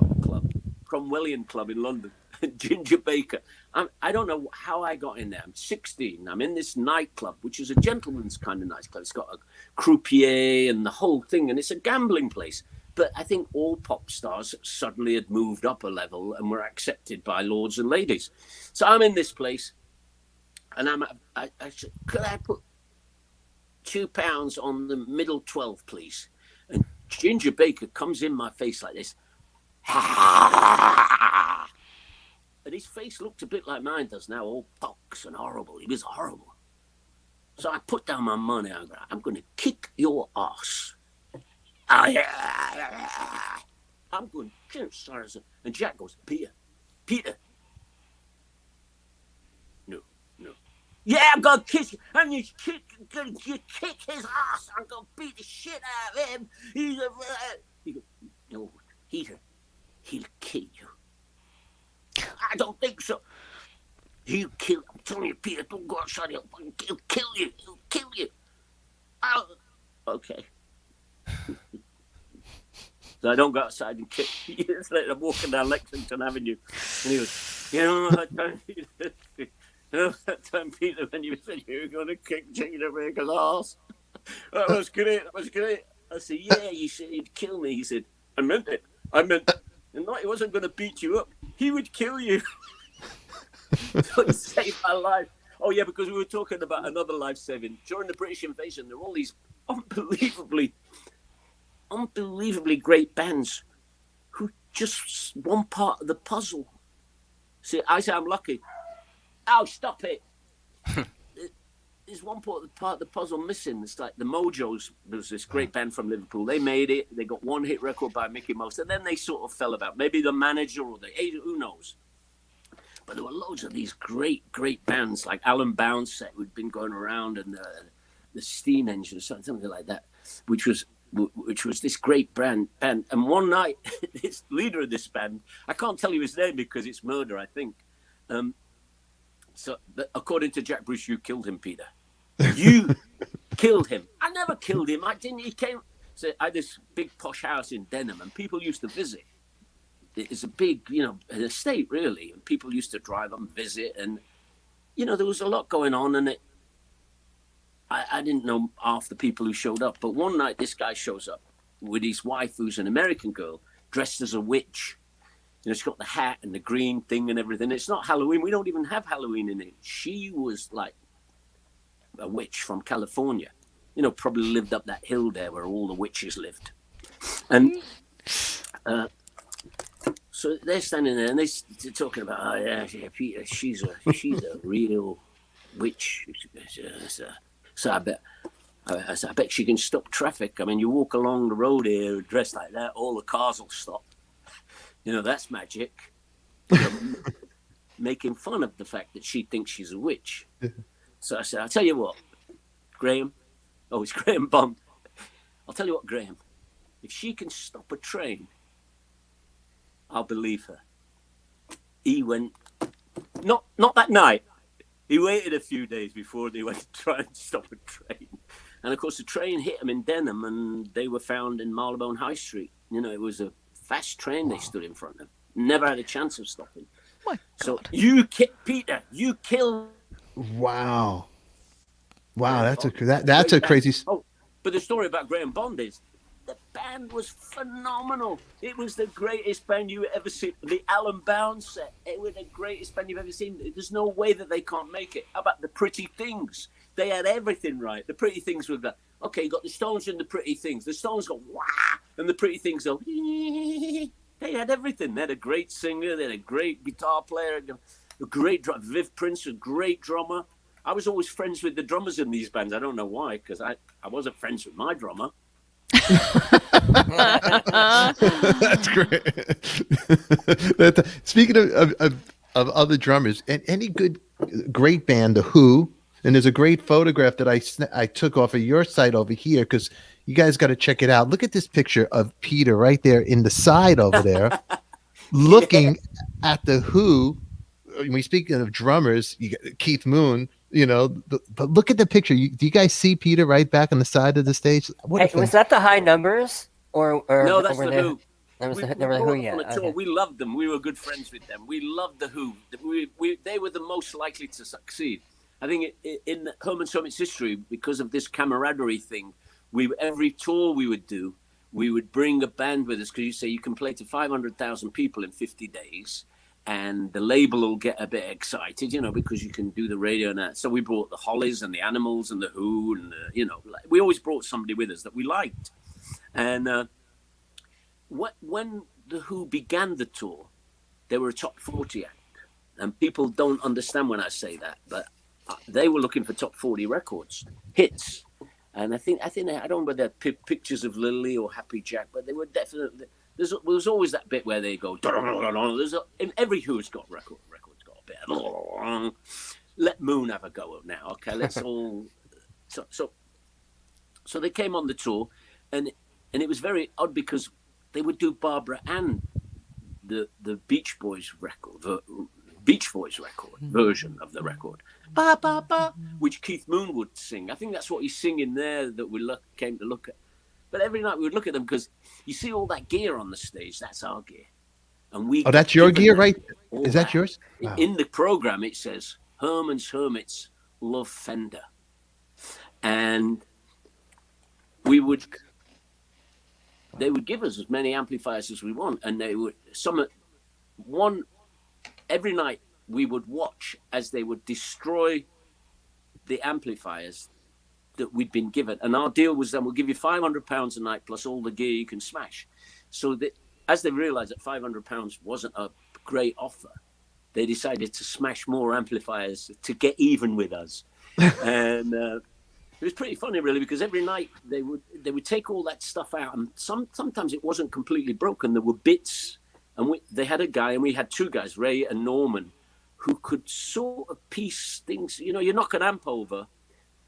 Club in London. Ginger Baker. I don't know how I got in there. I'm 16. I'm in this nightclub, which is a gentleman's kind of nightclub. It's got a croupier and the whole thing, and it's a gambling place. But I think all pop stars suddenly had moved up a level and were accepted by lords and ladies. So I'm in this place, and I said, could I put £2 on the middle 12, please? And Ginger Baker comes in my face like this. And his face looked a bit like mine does now, all pox and horrible. He was horrible. So I put down my money. I'm going to kick your ass. I'm going to sorry. And Jack goes, Peter. No. Yeah, I'm going to kiss you. I'm going to kick his ass. I'm going to beat the shit out of him. He goes, no, Peter, he'll kill you. I don't think so. He'll kill. I'm telling you, Peter, don't go outside. He'll kill you. He'll kill you. Oh, okay. So I don't go outside and kick. Years later, I'm walking down Lexington Avenue, and he goes, you know that time, Peter, when you said you were going to kick Ginger Baker's ass? That was great. I said, yeah, you said he'd kill me. He said, I meant it. And not, he wasn't going to beat you up. He would kill you. So he saved my life. Oh, yeah, because we were talking about another life-saving. During the British invasion, there were all these unbelievably great bands who just one part of the puzzle. See, I say I'm lucky. Oh, stop it. There's one part of the puzzle missing. It's like the Mojos. There's this great band from Liverpool. They made it. They got one hit record by Mickey Mouse, and then they sort of fell about. Maybe the manager or the agent, who knows? But there were loads of these great bands like Alan Bownset, who'd been going around, and the Steam Engine, something like that, which was this great band. And one night, this leader of this band, I can't tell you his name because it's murder, I think. So, according to Jack Bruce, you killed him, Peter. You killed him. I never killed him. He came. So I had this big posh house in Denham, and people used to visit. It's a big, an estate, really. And people used to drive and visit. And, there was a lot going on. And I didn't know half the people who showed up. But one night, this guy shows up with his wife, who's an American girl, dressed as a witch. She's got the hat and the green thing and everything. It's not Halloween. We don't even have Halloween in it. She was like a witch from California. Probably lived up that hill there where all the witches lived. And so they're standing there and they're talking about, oh yeah, Peter, she's a real witch. So I bet she can stop traffic. I mean, you walk along the road here dressed like that, all the cars will stop. That's magic. Making fun of the fact that she thinks she's a witch. So I said, I'll tell you what, Graham. Oh, it's Graham Bond. I'll tell you what, Graham. If she can stop a train, I'll believe her. He went, not that night. He waited a few days before they went to try and stop a train. And of course, the train hit them in Denham and they were found in Marylebone High Street. It was a fast train they stood in front of. Never had a chance of stopping. My So God. Peter, you killed Wow. Wow, Graham that's Bond. that's a Great band. crazy. Oh, but the story about Graham Bond is the band was phenomenal. It was the greatest band you ever seen. The Alan Bound set. It was the greatest band you've ever seen. There's no way that they can't make it. How about the Pretty Things? They had everything right. The Pretty Things were the okay. You got the Stones and the Pretty Things. The Stones go wah, and the Pretty Things go. They had everything. They had a great singer. They had a great guitar player. A great Viv Prince, a great drummer. I was always friends with the drummers in these bands. I don't know why, because I wasn't friends with my drummer. That's great. Speaking of other drummers, and any great band, The Who, and there's a great photograph that I took off of your site over here because you guys got to check it out. Look at this picture of Peter right there in the side over there, looking at The Who. When we speak of drummers, you got Keith Moon. But look at the picture. Do you guys see Peter right back on the side of the stage? Hey, was that the High Numbers? Or no, that's were the they, Who. That was We they were the Who, brought them yeah. on a tour. Okay. We loved them. We were good friends with them. We loved the Who. They were the most likely to succeed. I think in Herman's Hermits history, because of this camaraderie thing, every tour we would do, we would bring a band with us because you say you can play to 500,000 people in 50 days. And the label will get a bit excited, because you can do the radio and that. So we brought the Hollies and the Animals and the Who, and we always brought somebody with us that we liked. And when the Who began the tour, they were a top 40 act, and people don't understand when I say that, but they were looking for top 40 records, hits. And I think I don't know whether they're pictures of Lily or Happy Jack, but they were definitely. There was always that bit where they go. Every Who's got record's got a bit. Let Moon have a go now. Okay, let's all. So they came on the tour, and it was very odd because they would do Barbara Ann, the Beach Boys record, the Beach Boys record version of the record, ba ba ba, which Keith Moon would sing. I think that's what he's singing there that we came to look at. But every night we would look at them because you see all that gear on the stage. That's our gear, and we. Oh, that's your gear, right? Is that yours? Wow. In the program, it says Herman's Hermits love Fender, and they would give us as many amplifiers as we want, and they would every night we would watch as they would destroy the amplifiers that we'd been given, and our deal was then we'll give you £500 a night plus all the gear you can smash. So that as they realized that £500 wasn't a great offer, they decided to smash more amplifiers to get even with us. And it was pretty funny, really, because every night they would take all that stuff out, and sometimes it wasn't completely broken. There were bits, and they had a guy, and we had two guys, Ray and Norman, who could sort of piece things. You knock an amp over.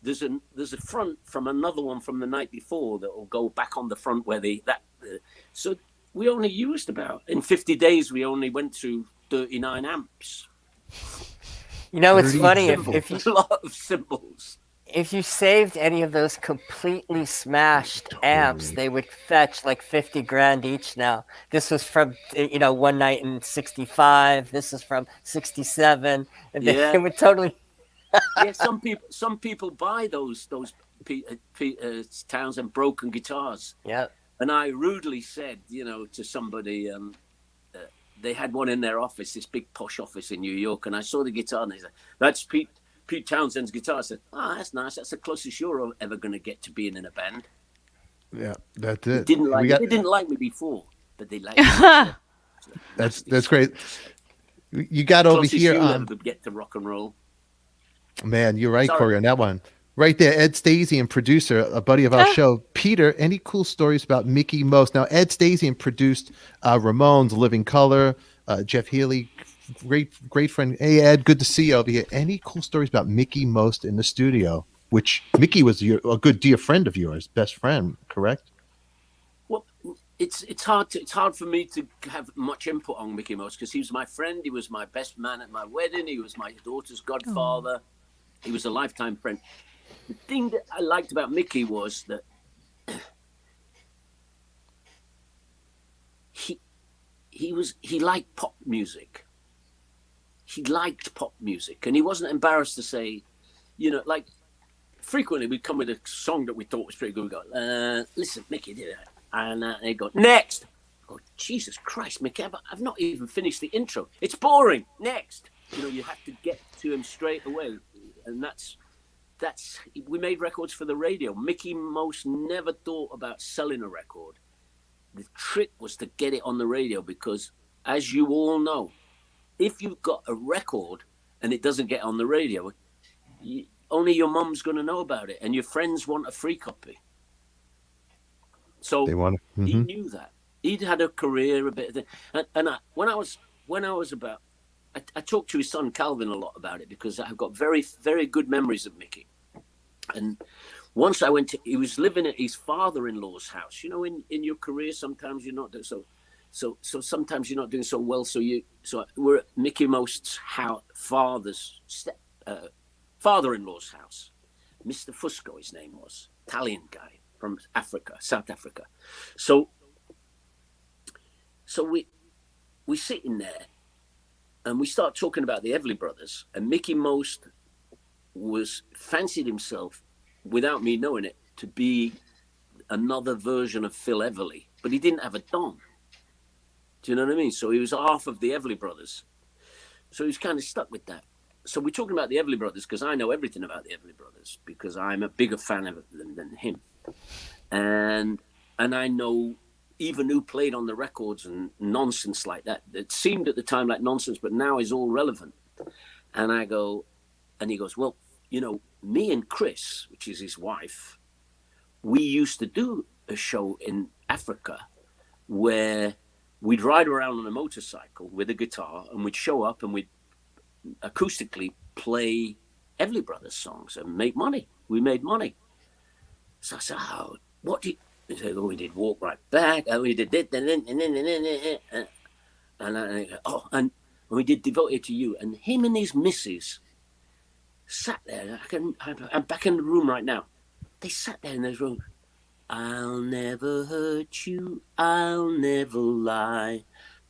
There's a front from another one from the night before that will go back on the front where so we only used in 50 days we only went through 39 amps. It's funny if you a lot of cymbals. If you saved any of those completely smashed amps, they would fetch like 50 grand each now. This was from one night in 65. This is from 67, and they would totally. Yeah, some people buy those Townsend broken guitars. Yeah. And I rudely said, to somebody, they had one in their office, this big posh office in New York, and I saw the guitar, and they said, "That's Pete Townsend's guitar." I said, "That's nice. That's the closest you're ever going to get to being in a band." Yeah, that's it. They didn't like me before, but they liked me. That's great. You got over here. Ever get to rock and roll. Man, you're right, Corey, on that one. Right there, Ed Stasian, producer, a buddy of our show. Peter, any cool stories about Mickey Most? Now, Ed Stasian produced Ramones, Living Color, Jeff Healey, great friend. Hey, Ed, good to see you over here. Any cool stories about Mickey Most in the studio? Which Mickey was a good dear friend of yours, best friend, correct? Well, it's hard for me to have much input on Mickey Most because he was my friend. He was my best man at my wedding. He was my daughter's godfather. He was a lifetime friend. The thing that I liked about Mickey was that he liked pop music, he liked pop music, and he wasn't embarrassed to say, you know, like frequently we'd come with a song that we thought was pretty good. We go, listen, Mickey did it, and they go next. I go, Jesus Christ, Mickey, I've not even finished the intro. It's boring. Next, you know, you have to get to him straight away, and that's. We made records for the radio. Mickey most never thought about selling a record. The trick was to get it on the radio because, as you all know, if you've got a record and it doesn't get on the radio, only your mum's going to know about it, and your friends want a free copy. So he knew that. He'd had a career, a bit of thing. And when I was about, I talked to his son Calvin a lot about it because I've got very, very good memories of Mickey. And once I went to, he was living at his father-in-law's house. You know, in your career, sometimes you're not so sometimes you're not doing so well. So we're at Mickey Most's father-in-law's house. Mr. Fusco, his name was, Italian guy from Africa, South Africa. So we sit in there and we start talking about the Everly Brothers, and Mickey Most fancied himself, without me knowing it, to be another version of Phil Everly, but he didn't have a Don. Do you know what I mean? So he was half of the Everly Brothers. So he was kind of stuck with that. So we're talking about the Everly Brothers because I know everything about the Everly Brothers because I'm a bigger fan of them than him. And I know even who played on the records and nonsense like that. It seemed at the time like nonsense, but now is all relevant. And I go, and he goes, well, you know, me and Chris, which is his wife, we used to do a show in Africa where we'd ride around on a motorcycle with a guitar and we'd show up and we'd acoustically play Everly Brothers songs and make money. We made money. So I said, oh, what do you... He said, oh, we did Walk Right Back, and we did it, and we did Devoted to You. And him and his missus sat there. I'm back in the room right now. They sat there in those rooms. I'll never hurt you. I'll never lie.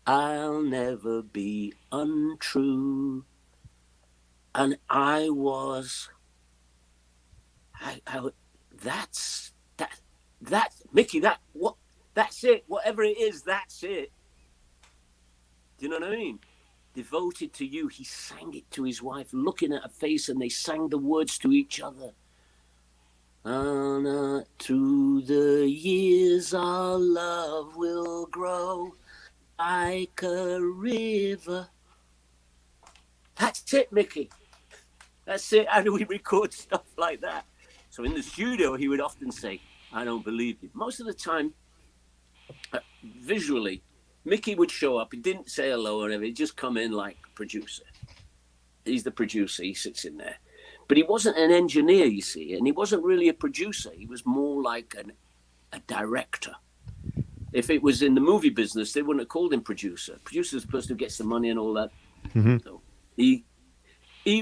I'll never be untrue. And I was, that's Mickey, that's it. Whatever it is, that's it. Do you know what I mean? Devoted to You. He sang it to his wife, looking at her face, and they sang the words to each other. Through the years, our love will grow like a river. That's it, Mickey. That's it. How do we record stuff like that? So in the studio, he would often say, I don't believe you. Most of the time, visually, Mickey would show up. He didn't say hello or anything. He'd just come in like producer. He's the producer. He sits in there. But he wasn't an engineer, you see, and he wasn't really a producer. He was more like a director. If it was in the movie business, they wouldn't have called him producer. Producer's the person who gets the money and all that. Mm-hmm. So he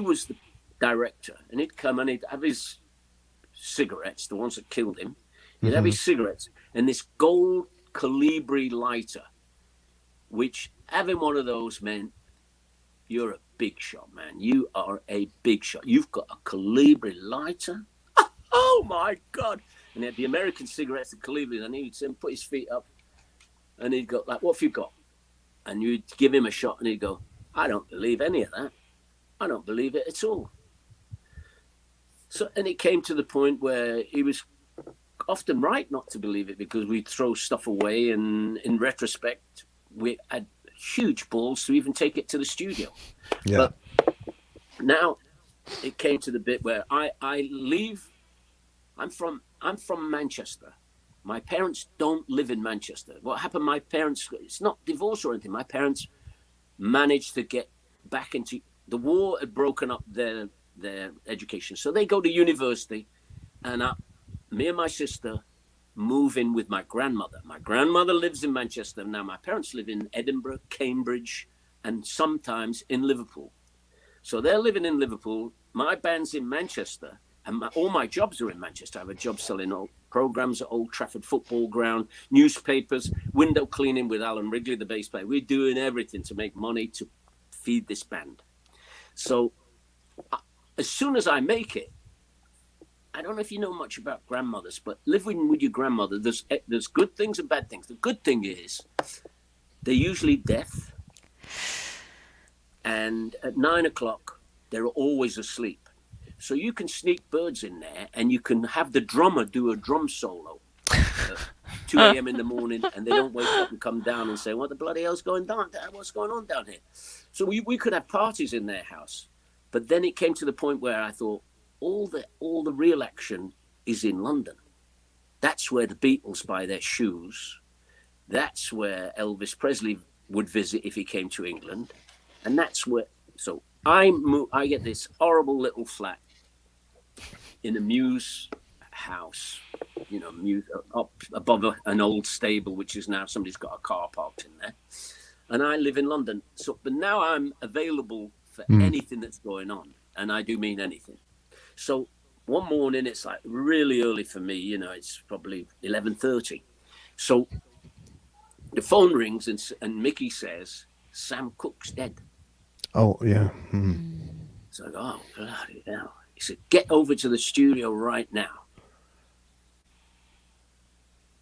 was the director, and he'd come and he'd have his cigarettes, the ones that killed him. He'd have his cigarettes and this gold Colibri lighter, which having one of those meant you're a big shot, man. You are a big shot. You've got a Colibri lighter? Oh my God. And he had the American cigarettes, the Colibri, and he'd put his feet up and he'd go like, what have you got? And you'd give him a shot and he'd go, I don't believe any of that. I don't believe it at all. So, and it came to the point where he was often right not to believe it because we'd throw stuff away, and in retrospect, we had huge balls to even take it to the studio. Yeah. But now it came to the bit where I leave. I'm from Manchester. My parents don't live in Manchester. What happened? My parents, it's not divorce or anything. My parents managed to get back into the war had broken up their education. So they go to university, and me and my sister move in with my grandmother. My grandmother lives in Manchester. Now my parents live in Edinburgh, Cambridge, and sometimes in Liverpool. So they're living in Liverpool. My band's in Manchester, and all my jobs are in Manchester. I have a job selling old programs at Old Trafford Football Ground, newspapers, window cleaning with Alan Wrigley, the bass player. We're doing everything to make money to feed this band. So as soon as I make it, I don't know if you know much about grandmothers, but living with your grandmother, there's good things and bad things. The good thing is they're usually deaf, and at 9 o'clock they're always asleep. So you can sneak birds in there, and you can have the drummer do a drum solo at 2 a.m. in the morning, and they don't wake up and come down and say, "What the bloody hell's going on? What's going on down here?" So we could have parties in their house, but then it came to the point where I thought, all the real action is in London. That's where the Beatles buy their shoes. That's where Elvis Presley would visit if he came to England, and that's where. So I get this horrible little flat in a Muse house, Muse up above an old stable, which is now somebody's got a car parked in there, and I live in London. So, but now I'm available for anything that's going on, and I do mean anything. So one morning, it's like really early for me, it's probably 11:30. So the phone rings and Mickey says, "Sam Cooke's dead." Oh, yeah. So I go, "Oh, bloody hell." He said, "Get over to the studio right now.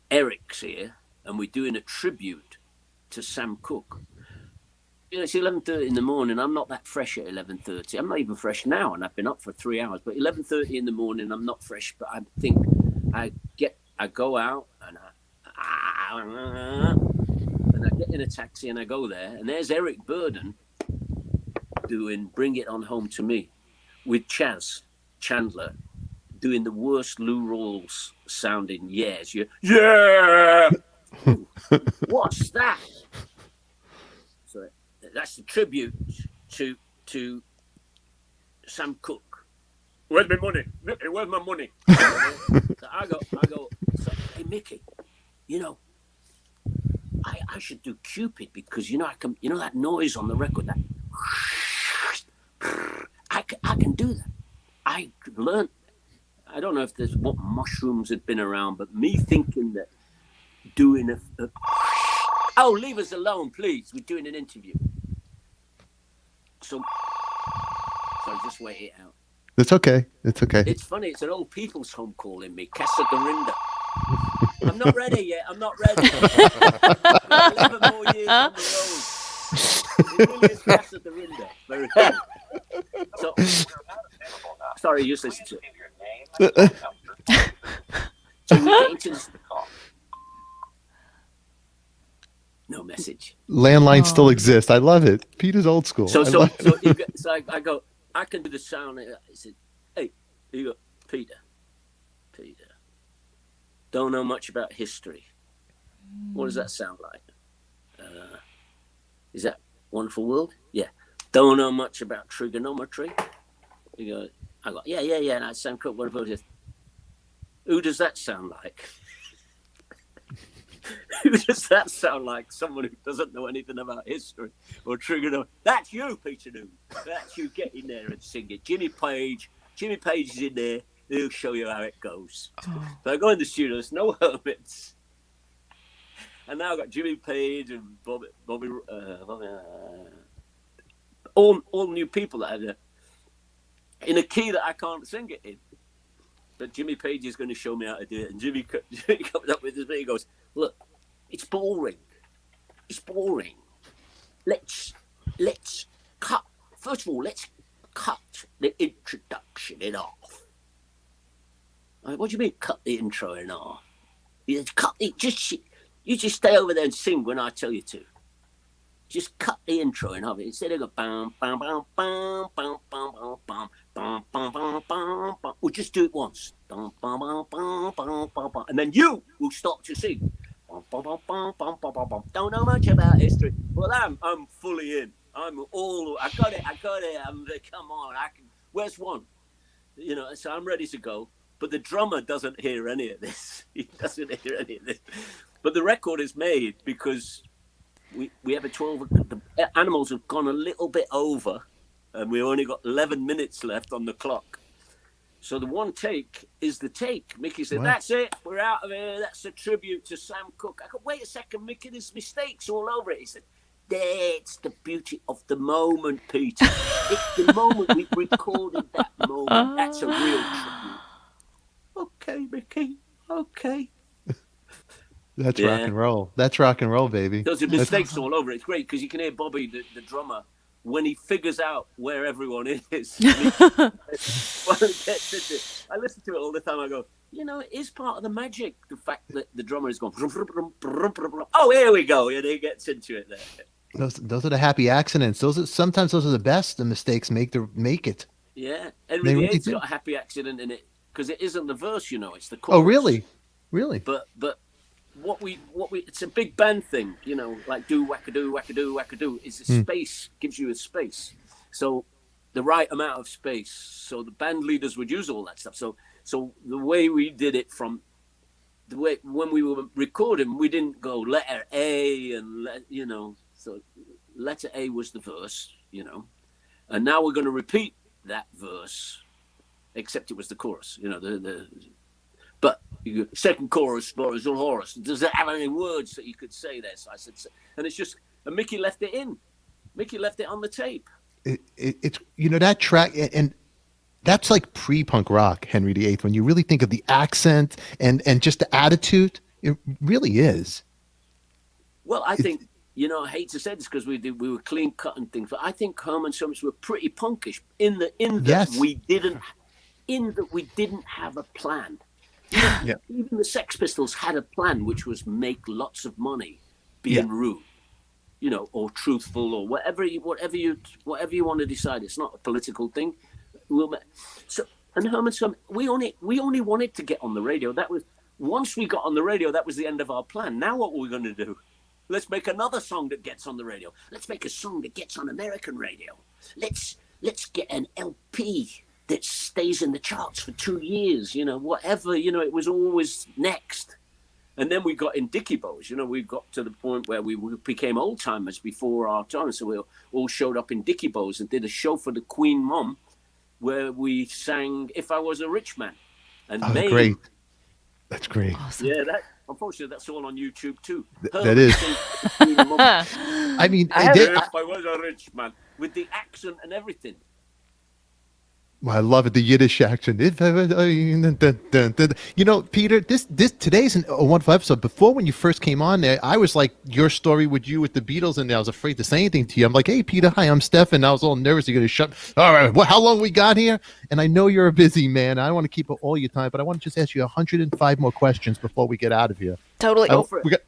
Eric's here, and we're doing a tribute to Sam Cooke." It's 11:30 in the morning. I'm not that fresh at 11:30. I'm not even fresh now, and I've been up for 3 hours. But 11:30 in the morning, I'm not fresh. But I think I go out and I get in a taxi and I go there, and there's Eric Burden doing "Bring It On Home to Me" with Chaz Chandler doing the worst Lou Rawls sounding "yes." Yeah. What's that? So that's the tribute to Sam Cooke. Where's my money? Mickey, where's my money? So I go. So, "Hey Mickey, I should do Cupid because I can. That noise on the record. That I can do that. I learned. I don't know if there's what mushrooms had been around, but me thinking that doing a oh, leave us alone, please. We're doing an interview. So just wait it out. It's okay. It's okay. It's funny. It's an old people's home calling me, Casa Dorinda. I'm not ready yet. I'm not ready. 11 more years on the road. It really is Casa Dorinda. Very cool. So, sorry, you just listen to it. So we get into this. No message. Landlines still exist. I love it. Peter's old school. So I go, "I can do the sound." He said, "Hey," you go, Peter, don't know much about history. What does that sound like? Is that Wonderful World? Yeah. Don't know much about trigonometry. I go, yeah, that's Sam Cooke, Wonderful World. Who does that sound like? Who does that sound like? Someone who doesn't know anything about history or trigonometry. That's you, Peter Noone. That's you. Get in there and sing it. Jimmy Page is in there. He'll show you how it goes. So I go in the studio. There's no Hermits. And now I've got Jimmy Page and Bobby all new people that are there in a key that I can't sing it in. But Jimmy Page is going to show me how to do it. And Jimmy comes up with this thing. He goes, "Look, it's boring. It's boring. Let's cut. First of all, let's cut the introduction in half." Like, "What do you mean, cut the intro in half?" You just stay over there and sing when I tell you to. Just cut the intro in half. Instead of go bam bam bam bam bam bam bam bam bam bam bam bam bam. We'll just do it once. Bam bam bam bam bam bam bam. And then you will stop to sing. Bam bam bam bam bam bam bam bam. Don't know much about history. Well, I'm fully in. I got it. Come on. Where's one? So I'm ready to go. But the drummer doesn't hear any of this. He doesn't hear any of this. But the record is made because we have a 12. The animals have gone a little bit over, and we only got 11 minutes left on the clock. So the one take is the take. Mickey said, "That's it. We're out of here. That's a tribute to Sam Cooke." I go, "Wait a second, Mickey. There's mistakes all over it." He said, It's the beauty of the moment, Peter. It's the moment we've recorded that moment. That's a real tribute. Okay, Mickey. Okay. That's Yeah. rock and roll. That's rock and roll, baby. There's mistakes all over. It's great because you can hear Bobby, the drummer, when he figures out where everyone is. I listen to it all the time. I go, it is part of the magic. The fact that the drummer is going, oh, here we go. And he gets into it there. Those are the happy accidents. Sometimes those are the best. The mistakes make it. Yeah, Henry VIII's got a happy accident in it because it isn't the verse, it's the chorus. Oh, really? Really? But what we it's a big band thing, like do wackadoo wackadoo wackadoo. Is a space gives you a space, so the right amount of space. So the band leaders would use all that stuff. So the way we did it from the way when we were recording, we didn't go letter A and So letter A was the verse, and now we're going to repeat that verse, except it was the chorus, but second chorus, Horus. Does it have any words that you could say there? So I said, and it's just, and Mickey left it in. Mickey left it on the tape. It's that track, and that's like pre-punk rock, Henry VIII. When you really think of the accent and just the attitude, it really is. Well, I think. I hate to say this because we were clean cut and things, but I think Herman's Hermits were pretty punkish in that Yes. we didn't have a plan. Even the Sex Pistols had a plan, which was make lots of money, being rude, or truthful, or whatever you want to decide. It's not a political thing. And Herman's Hermits, we only wanted to get on the radio. That was once we got on the radio, that was the end of our plan. Now what were we going to do? Let's make another song that gets on the radio. Let's make a song that gets on American radio. Let's get an LP that stays in the charts for 2 years, whatever, it was always next. And then we got in Dickie Bows, we got to the point where we became old timers before our time. So we all showed up in Dickie Bows and did a show for the Queen Mum where we sang If I Was a Rich Man. And great. That's great. Awesome. Yeah, unfortunately, that's all on YouTube too. That is. I mean, if I was a rich man, with the accent and everything. Well, I love it, the Yiddish accent. Peter, this today's a wonderful episode. Before, when you first came on there, I was like your story with you with the Beatles, and I was afraid to say anything to you. I'm like, hey, Peter, hi, I'm Stefan. I was all nervous. You're going to shut. All right, how long we got here? And I know you're a busy man. I don't want to keep up all your time, but I want to just ask you 105 more questions before we get out of here. Totally.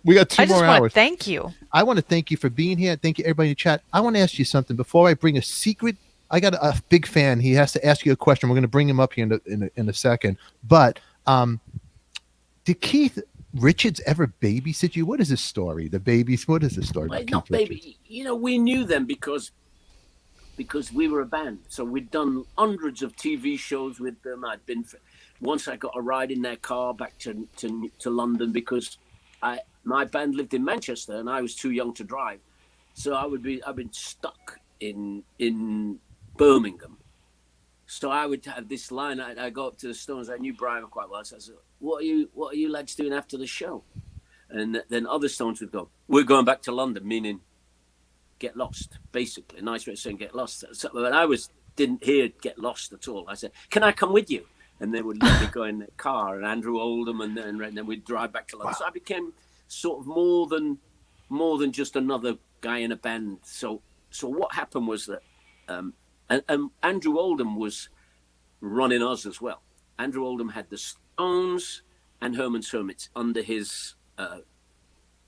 We got 2 more hours. I just want to thank you. I want to thank you for being here. Thank you, everybody in the chat. I want to ask you something before I bring a secret. I got a big fan. He has to ask you a question. We're going to bring him up here in a second. But did Keith Richards ever babysit you? What is his story? What is the story? Well, not baby. We knew them because we were a band. So we'd done hundreds of TV shows with them. Once I got a ride in their car back to London because my band lived in Manchester and I was too young to drive. So I've been stuck in Birmingham. So I would have this line. I go up to the Stones. I knew Brian quite well. So I said, what are you lads doing after the show? And then other Stones would go, we're going back to London, meaning get lost, basically. A nice way of saying get lost. So, but I didn't hear get lost at all. I said, can I come with you? And they would let me go in the car, and Andrew Oldham, and then we'd drive back to London. Wow. So I became sort of more than just another guy in a band. So what happened was that and Andrew Oldham was running us as well. Andrew Oldham had the Stones and Herman's Hermits under his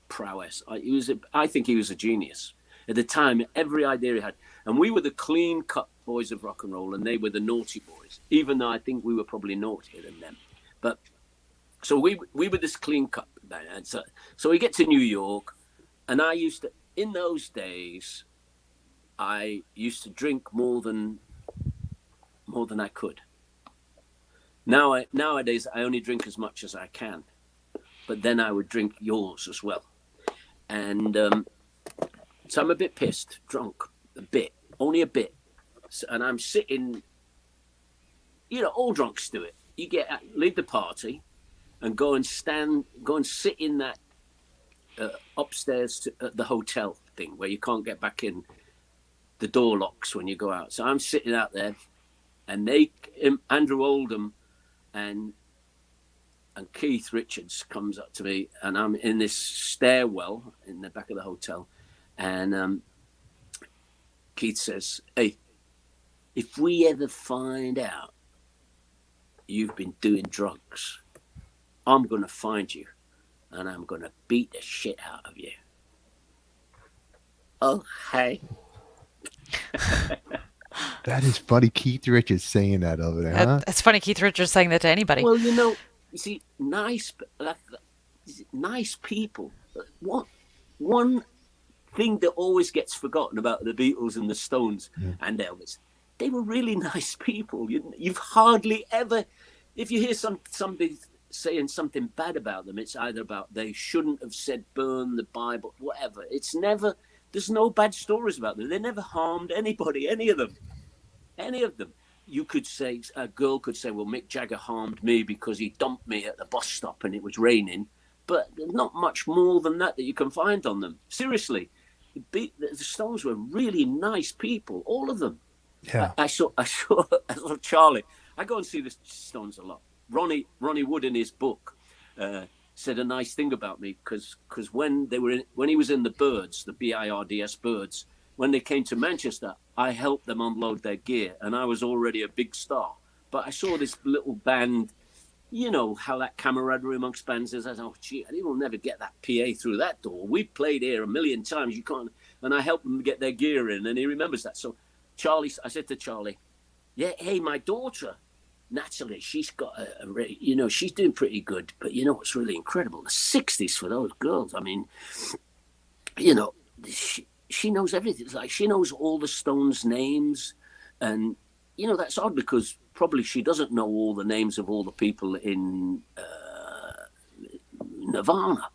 prowess. I think he was a genius. At the time, every idea he had. And we were the clean-cut boys of rock and roll, and they were the naughty boys, even though I think we were probably naughtier than them. But so we were this clean-cut band. So we get to New York, and I used to, in those days, I used to drink more than I could. Nowadays, I only drink as much as I can, but then I would drink yours as well. And so I'm a bit pissed, drunk, only a bit. So, and I'm sitting, all drunks do it. You leave the party and go and sit in that upstairs at the hotel thing where you can't get back in. The door locks when you go out. So I'm sitting out there, and Andrew Oldham and Keith Richards comes up to me, and I'm in this stairwell in the back of the hotel, and Keith says, "Hey, if we ever find out you've been doing drugs, I'm going to find you, and I'm going to beat the shit out of you." Oh, hey. That is funny. Keith Richards saying that over there, huh? It's funny Keith Richards saying that to anybody. Well, you see, nice people. One thing that always gets forgotten about the Beatles and the Stones and Elvis, they were really nice people. You've hardly ever, if you hear somebody saying something bad about them, it's either about they shouldn't have said burn the Bible, whatever. It's never. There's no bad stories about them. They never harmed anybody, any of them. You could say, a girl could say, well, Mick Jagger harmed me because he dumped me at the bus stop and it was raining. But there's not much more than that you can find on them. Seriously, the Stones were really nice people, all of them. Yeah. I saw Charlie. I go and see the Stones a lot. Ronnie Wood in his book said a nice thing about me because when he was in the Byrds, the BIRDS Byrds, when they came to Manchester, I helped them unload their gear, and I was already a big star. But I saw this little band, you know how that camaraderie amongst bands is. I thought, oh, gee, I will never get that PA through that door. We've played here a million times. You can't. And I helped them get their gear in, and he remembers that. So I said to Charlie, yeah, hey, my daughter, Natalie, she's got she's doing pretty good. But you know what's really incredible? The 60s for those girls. I mean, she knows everything. It's like she knows all the Stones' names. And, that's odd because probably she doesn't know all the names of all the people in Nirvana.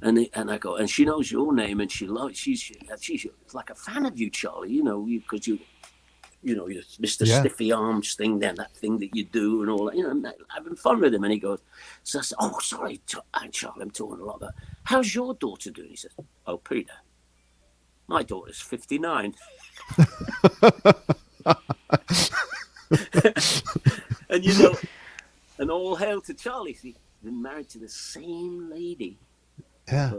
And I go, and she knows your name, and she's like a fan of you, Charlie, because you're Mr. Yeah. Stiffy Arms thing, then that thing that you do and all that, having fun with him. And he goes, so I said, oh, sorry, Charlie, I'm talking a lot about, how's your daughter doing? He says, oh, Peter, my daughter's 59. And and all hail to Charlie. He's been married to the same lady. Yeah.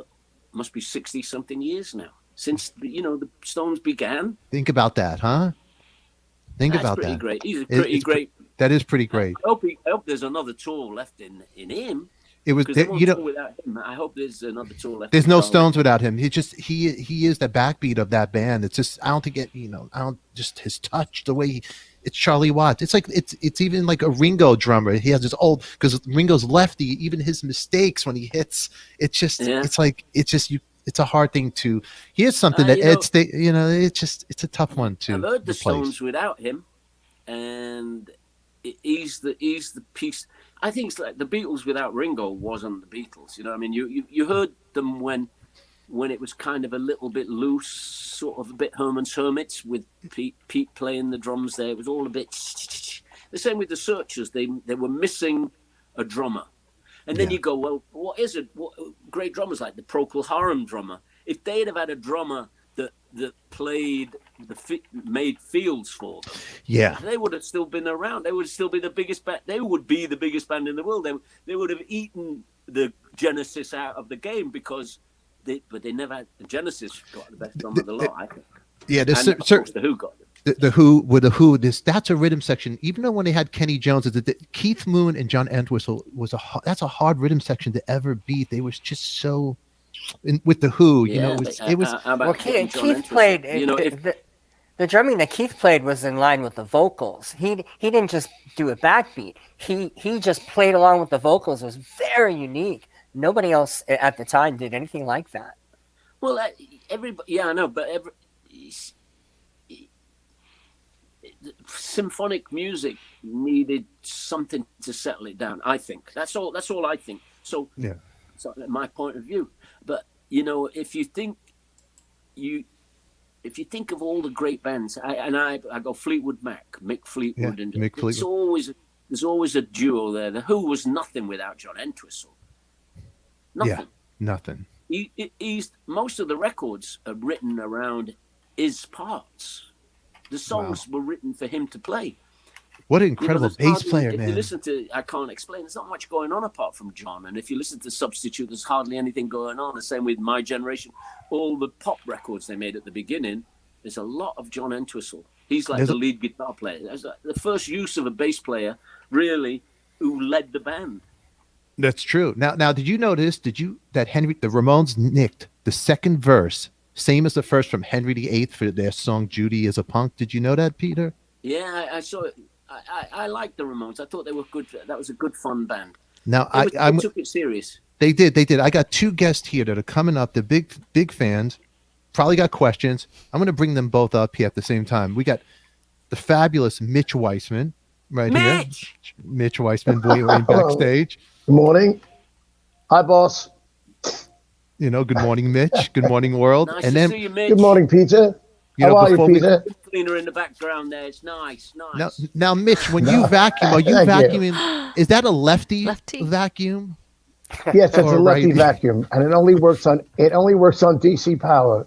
Must be 60-something years now since the Stones began. Think about that, huh? Think That's about pretty that. great. He's a pretty great. That is pretty great. I hope there's another tour left in him. It was, Because without him. I hope there's another tour left. There's no Charlie. Stones without him. He is the backbeat of that band. It's just, I don't think just his touch, the way it's Charlie Watts. It's like, it's even like a Ringo drummer. He has this old, because Ringo's lefty, even his mistakes when he hits, it's just, it's a hard thing to, here's something that it's a tough one to I've heard the replace. Stones without him, and he's the piece. I think it's like the Beatles without Ringo wasn't the Beatles. I mean, you heard them when it was kind of a little bit loose, sort of a bit Herman's Hermits with Pete playing the drums there. It was all a bit the same with the Searchers. They were missing a drummer. And then you go, well, what is it? What great drummers like the Procol Harum drummer? If they'd have had a drummer that played made fields for them, they would have still been around. They would still be the biggest band. They would be the biggest band in the world. They would have eaten the Genesis out of the game because they never had. Genesis got the best drummer of the lot, I think. Yeah, and of course the Who got it. The Who, that's a rhythm section. Even though when they had Kenny Jones, Keith Moon and John Entwistle that's a hard rhythm section to ever beat. They was just so with the Who, it was. Well, Keith played. The drumming that Keith played was in line with the vocals. He didn't just do a backbeat. He just played along with the vocals. It was very unique. Nobody else at the time did anything like that. Well, everybody, I know, but symphonic music needed something to settle it down. I think that's all I think. So my point of view. But if you think of all the great bands, I go Fleetwood Mac, Mick Fleetwood, and Mick Fleetwood. There's always a duo there. The Who was nothing without John Entwistle. Nothing. Yeah, nothing. he's most of the records are written around his parts. The songs were written for him to play. What an incredible bass player, if man. you listen to I Can't Explain, there's not much going on apart from John. And if you listen to Substitute, there's hardly anything going on. The same with My Generation. All the pop records they made at the beginning, there's a lot of John Entwistle. He's like the lead guitar player. That's the first use of a bass player, really, who led the band. That's true. Now, did you notice, that the Ramones nicked the second verse, same as the first from Henry VIII for their song Judy is a Punk? Did you know that, Peter? Yeah, I saw it. I liked the Ramones. I thought they were good. That was a good, fun band. Now, I took it serious. They did. I got two guests here that are coming up. They're big fans. Probably got questions. I'm going to bring them both up here at the same time. We got the fabulous Mitch Weissman here. Mitch Weissman, waiting backstage. Good morning. Hi, boss. Good morning, Mitch. Good morning, world. Nice and to then, see you, Mitch. Good morning, Peter. How are you, Peter? Cleaner in the background there. It's nice. Now, Mitch, when you vacuum, are you vacuuming? Is that a lefty vacuum? Yes, it's a lefty vacuum, and it only works on DC power.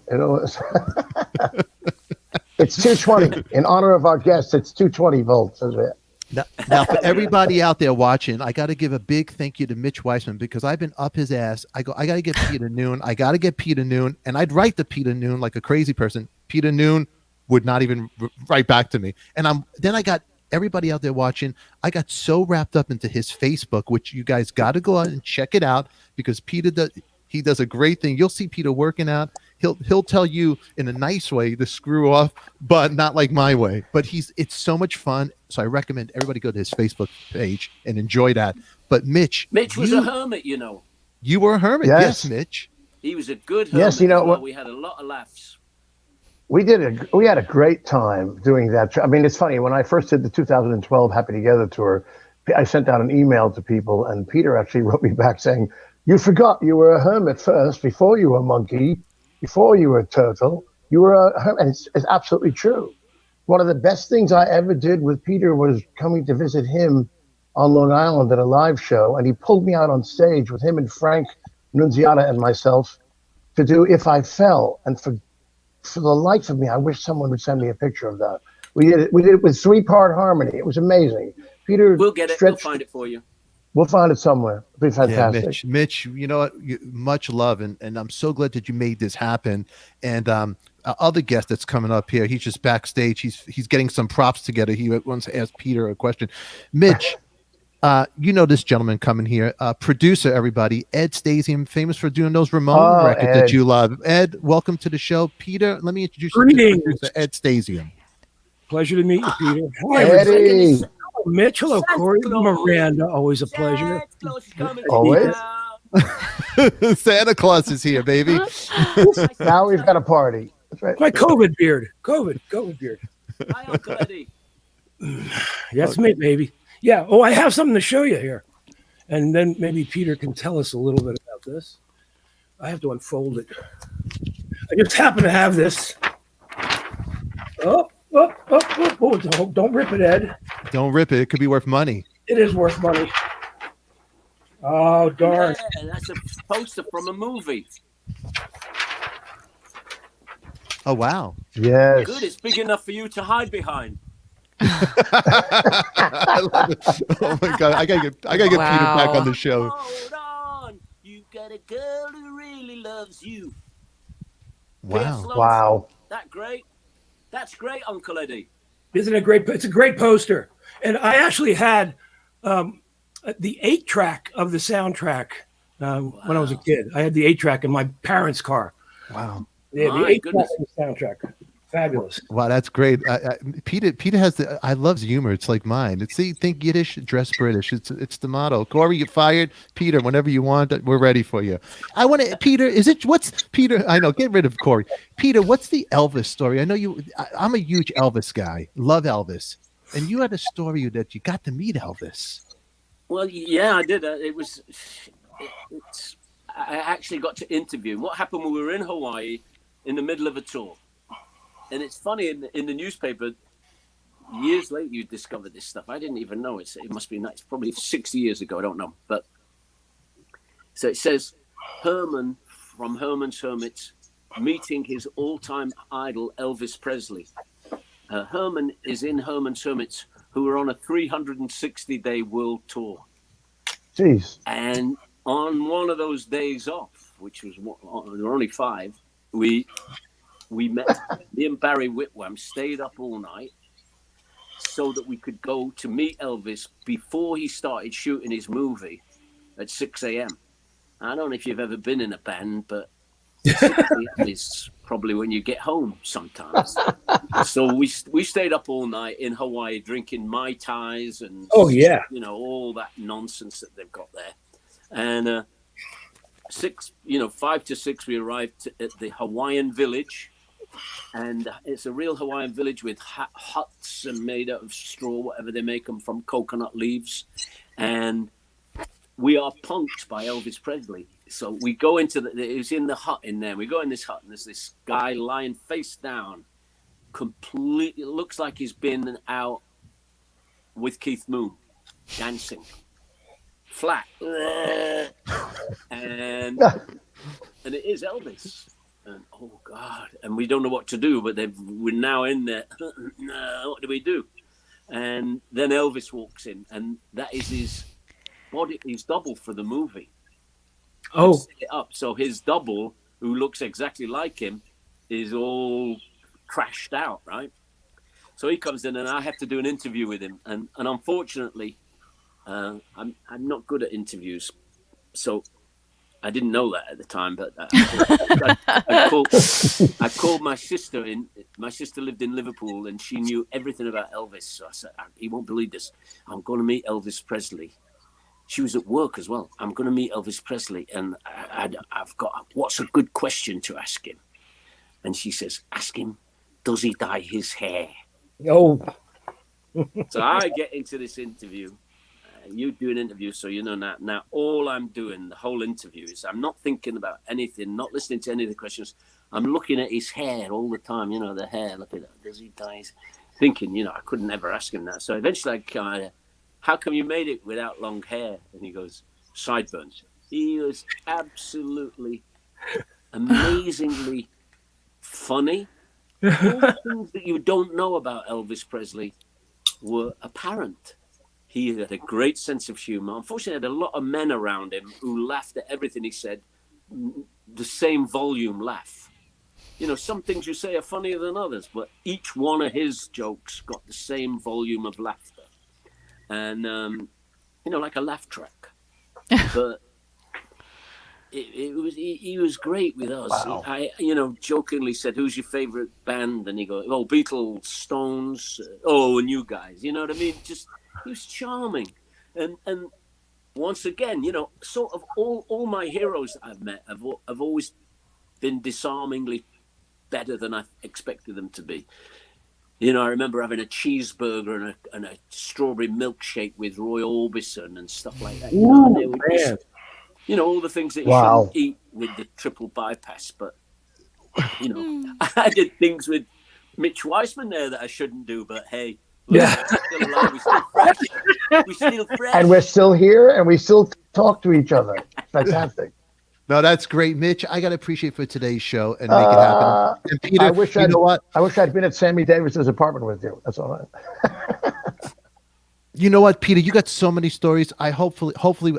It's 220. In honor of our guests, it's 220 volts. Is it? Now, for everybody out there watching, I got to give a big thank you to Mitch Weissman, because I've been up his ass. I got to get Peter Noone. And I'd write to Peter Noone like a crazy person. Peter Noone would not even write back to me. And then I got everybody out there watching. I got so wrapped up into his Facebook, which you guys got to go out and check it out, because Peter does a great thing. You'll see Peter working out. He'll tell you in a nice way to screw off, but not like my way. But it's so much fun. So I recommend everybody go to his Facebook page and enjoy that. But Mitch was a hermit, You were a hermit, yes Mitch. He was a good hermit. Yes, we had a lot of laughs. We had a great time doing that. I mean, it's funny, when I first did the 2012 Happy Together tour, I sent out an email to people, and Peter actually wrote me back saying, "You forgot you were a hermit first, before you were a monkey, before you were a turtle. You were a hermit." And it's absolutely true. One of the best things I ever did with Peter was coming to visit him on Long Island at a live show, and he pulled me out on stage with him and Frank Nunziata and myself to do If I Fell. And for the life of me, I wish someone would send me a picture of that. We did it with 3-part harmony. It was amazing. Peter, we'll get it. We'll find it for you. We'll find it somewhere. It'll be fantastic. Yeah, Mitch, you know what? Much love, and I'm so glad that you made this happen. And other guest that's coming up here, he's just backstage. He's getting some props together. He wants to ask Peter a question. Mitch, this gentleman coming here, producer, everybody, Ed Stasium, famous for doing those Ramon records that you love. Ed, welcome to the show. Peter, let me introduce you to producer Ed Stasium. Pleasure to meet you, Peter. Hi, Eddie. Hello, Mitch. Hello, Corey. Miranda. Always a pleasure. Always. Santa Claus is here, baby. Now we've got a party. That's right. My COVID beard. COVID beard. Hi, Uncle Eddie. That's me, baby. Yeah. Oh, I have something to show you here. And then maybe Peter can tell us a little bit about this. I have to unfold it. I just happen to have this. Oh, don't rip it, Ed. Don't rip it. It could be worth money. It is worth money. Oh, darn. Yeah, that's a poster from a movie. Oh, wow. Yes. Good. It's big enough for you to hide behind. I love it. Oh my God. I gotta get Peter back on the show. Hold on. You got a girl who really loves you. Wow. That great? That's great, Uncle Eddie. Isn't it great? It's a great poster. And I actually had the 8-track of the soundtrack when I was a kid. I had the 8-track in my parents' car. Wow. Yeah, the 8-track of the soundtrack. Fabulous. Wow, that's great. Peter has I loves humor. It's like mine. It's think Yiddish, dress British. It's the motto. Corey, you fired. Peter, whenever you want, we're ready for you. I want to. Peter, what's Peter? I know. Get rid of Corey. Peter, what's the Elvis story? I know you. I'm a huge Elvis guy. Love Elvis, and you had a story that you got to meet Elvis. Well, yeah, I did. I actually got to interview him. What happened when we were in Hawaii in the middle of a tour? And it's funny, in the newspaper, years later, you discover this stuff. I didn't even know. It must be nice. Probably 60 years ago. I don't know. But so it says Herman from Herman's Hermits meeting his all-time idol, Elvis Presley. Herman is in Herman's Hermits, who are on a 360-day world tour. Jeez. And on one of those days off, which was there were only 5, we met. Me and Barry Whitwam stayed up all night so that we could go to meet Elvis before he started shooting his movie at 6 a.m. I don't know if you've ever been in a band, but 6 a.m. is probably when you get home sometimes. So we stayed up all night in Hawaii drinking Mai Tais and all that nonsense that they've got there. And 5 to 6 we arrived at the Hawaiian village, and it's a real Hawaiian village with huts and made out of straw, whatever they make them from, coconut leaves. And we are punked by Elvis Presley. So we go into it was in the hut in there. We go in this hut, and there's this guy lying face down, completely, it looks like he's been out with Keith Moon, dancing, flat. And it is Elvis. And oh God, and we don't know what to do, but we're now in there. What do we do? And then Elvis walks in, and that is his double for the movie. Oh, set it up so his double, who looks exactly like him, is all trashed out, right? So he comes in, and I have to do an interview with him, and unfortunately, I'm not good at interviews, so I didn't know that at the time. But I called my sister in. My sister lived in Liverpool, and she knew everything about Elvis. So I said, "He won't believe this. I'm going to meet Elvis Presley." She was at work as well. I'm going to meet Elvis Presley, and I've got, what's a good question to ask him? And she says, ask him, does he dye his hair? oh, So I get into this interview. You do an interview, so you know that. Now, all I'm doing, the whole interview, is I'm not thinking about anything, not listening to any of the questions. I'm looking at his hair all the time, the hair. Look at that. Does he dye his... Thinking, I couldn't ever ask him that. So eventually how come you made it without long hair? And he goes, sideburns. He was absolutely, amazingly funny. All the things that you don't know about Elvis Presley were apparent. He had a great sense of humor. Unfortunately, he had a lot of men around him who laughed at everything he said, the same volume laugh. Some things you say are funnier than others, but each one of his jokes got the same volume of laughter. And, like a laugh track. But he was great with us. Wow. I jokingly said, who's your favorite band? And he goes, oh, Beatles, Stones, and you guys. You know what I mean? Just, he was charming. And once again, sort of all my heroes that I've met have always been disarmingly better than I expected them to be. I remember having a cheeseburger and a strawberry milkshake with Roy Orbison and stuff like that. man. All the things that you Wow. shouldn't eat with the triple bypass. But, I did things with Mitch Weissman there that I shouldn't do. But hey, look, Yeah. we're still alive, we're still fresh. We're still fresh. And we're still here, and we still talk to each other. Fantastic. No, that's great, Mitch. I got to appreciate for today's show and make it happen. And Peter, you know what? I wish I'd been at Sammy Davis's apartment with you. That's all right. You know what, Peter? You got so many stories. Hopefully,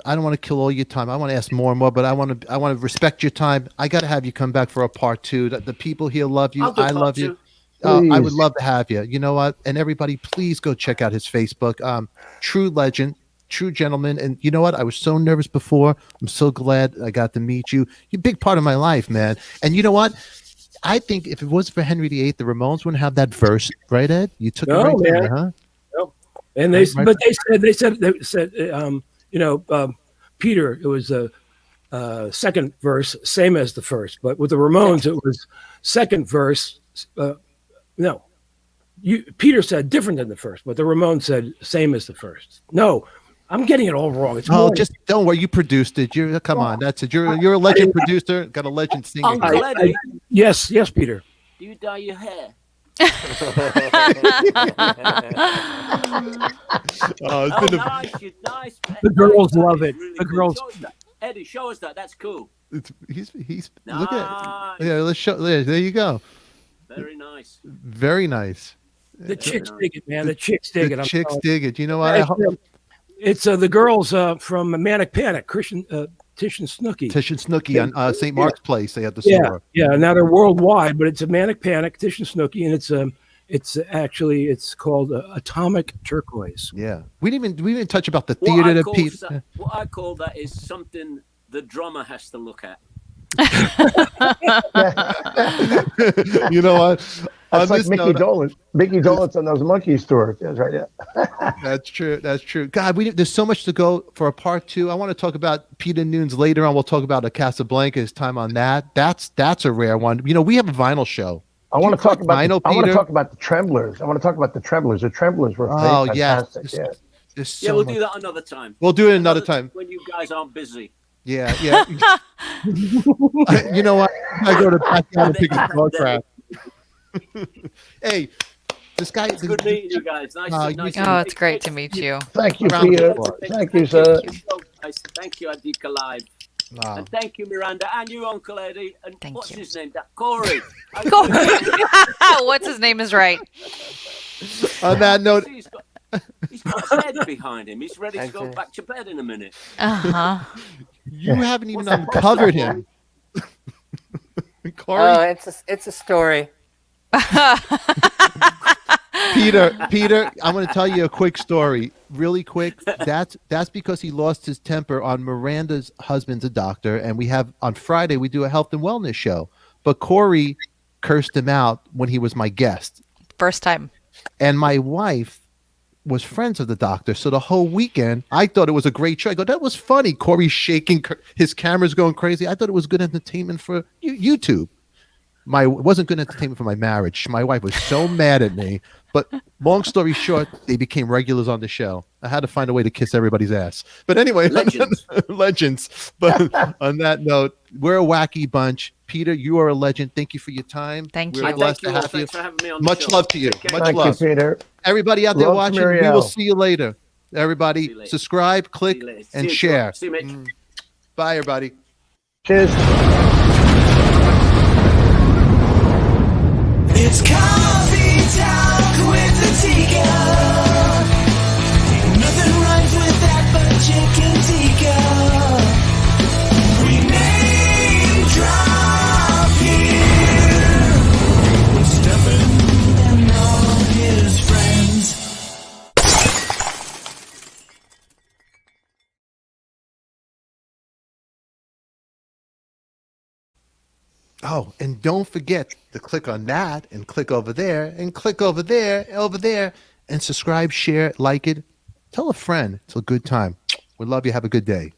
I don't want to kill all your time. I want to ask more and more, but I want to respect your time. I got to have you come back for a part 2. The people here love you. I'll do I part love 2. you. I would Please. love to have you. You know what? And everybody, please go check out his Facebook. True legend, true gentleman. And you know what? I was so nervous before. I'm so glad I got to meet you. You're a big part of my life, man. And you know what? I think if it wasn't for Henry VIII, the Ramones wouldn't have that verse, right, Ed? You took No, it right man. there, huh? And they said, Peter, it was a second verse, same as the first, but with the Ramones, it was second verse. No, Peter said different than the first, but the Ramones said same as the first. No, I'm getting it all wrong. It's morning. Just don't worry. You produced it. Come on. That's it. You're a legend producer. Got a legend singer. Uncle Eddie, Yes, Peter. do you dye your hair? It's been Nice, you're nice. The girls That love is it. really The good. girls- Show us that. Eddie, show us that. That's cool. He's look at Nice. yeah. Let's show there you go. Very nice. Very nice. The chicks nice. dig it, man. The chicks dig it. The I'm chicks telling dig it. You know you. what? It's the girls from Manic Panic, Christian Tish and Snooky. Tish and Snooky on St. Mark's Place. They had the Yeah, store. yeah. Now they're worldwide, but it's a Manic Panic, Tish and Snooky, and it's called Atomic Turquoise. Yeah, we didn't even touch about the theater that Pete. What I call that is something the drummer has to look at. You know what? That's like Mickey Dolenz. Mickey Dolenz on those Monkeys tours. That's right. Yeah. That's true. That's true. God, there's so much to go for a part 2. I want to talk about Peter Noone's later on. We'll talk about a Casablanca, his time on that. That's a rare one. You know, we have a vinyl show. I want to talk about. vinyl, I want to Peter? talk about the Tremblers. I want to talk about the Tremblers. The Tremblers were fantastic. Yeah. There's so Yeah, we'll much. do that another time. We'll do it another time. When you guys aren't busy. Yeah. You know what? I go to backyard and pick a dog crap. Hey, this guy. It's good meeting you guys. Nice. nice to Oh, meet it's great to meet you. Thank you, Round of Peter. applause. Thank you, sir. Thank you, Adika Live. Wow. And thank you, Miranda, and you, Uncle Eddie. And Thank what's you. his name? Corey. What's his name is right. On that note, He's got a bed behind him. He's ready to go back to bed in a minute. you haven't even uncovered him. Corey, Oh, it's a story. Peter, I'm going to tell you a quick story, really quick. That's because he lost his temper on Miranda's husband's a doctor, and we have on Friday we do a health and wellness show. But Corey cursed him out when he was my guest, First time. and my wife was friends of the doctor, so the whole weekend I thought it was a great show. I go, that was funny. Corey's shaking, his camera's going crazy. I thought it was good entertainment for YouTube. It wasn't good entertainment for my marriage. My wife was so mad at me. But long story short, they became regulars on the show. I had to find a way to kiss everybody's ass. But anyway, Legends. legends. But on that note, we're a wacky bunch. Peter, you are a legend. Thank you for your time. Thank We're you. blessed Thank to you. have you. Thanks for having me on the Much show. love to you. Take care. Much Thank love. you, Peter. Everybody out there Love to watching, we Marielle. will see you later. Everybody, See you later. subscribe, click, See you later. and See you, share. See you, Mitch. Bye, everybody. Cheers. It's coffee talk with Adika. Nothing rhymes with that but chicken tikka. We name drop here. With Stefan and all his friends. Oh, and don't forget to click on that and click over there and click over there, and subscribe, share, like it. Tell a friend. It's a good time. We love you. Have a good day.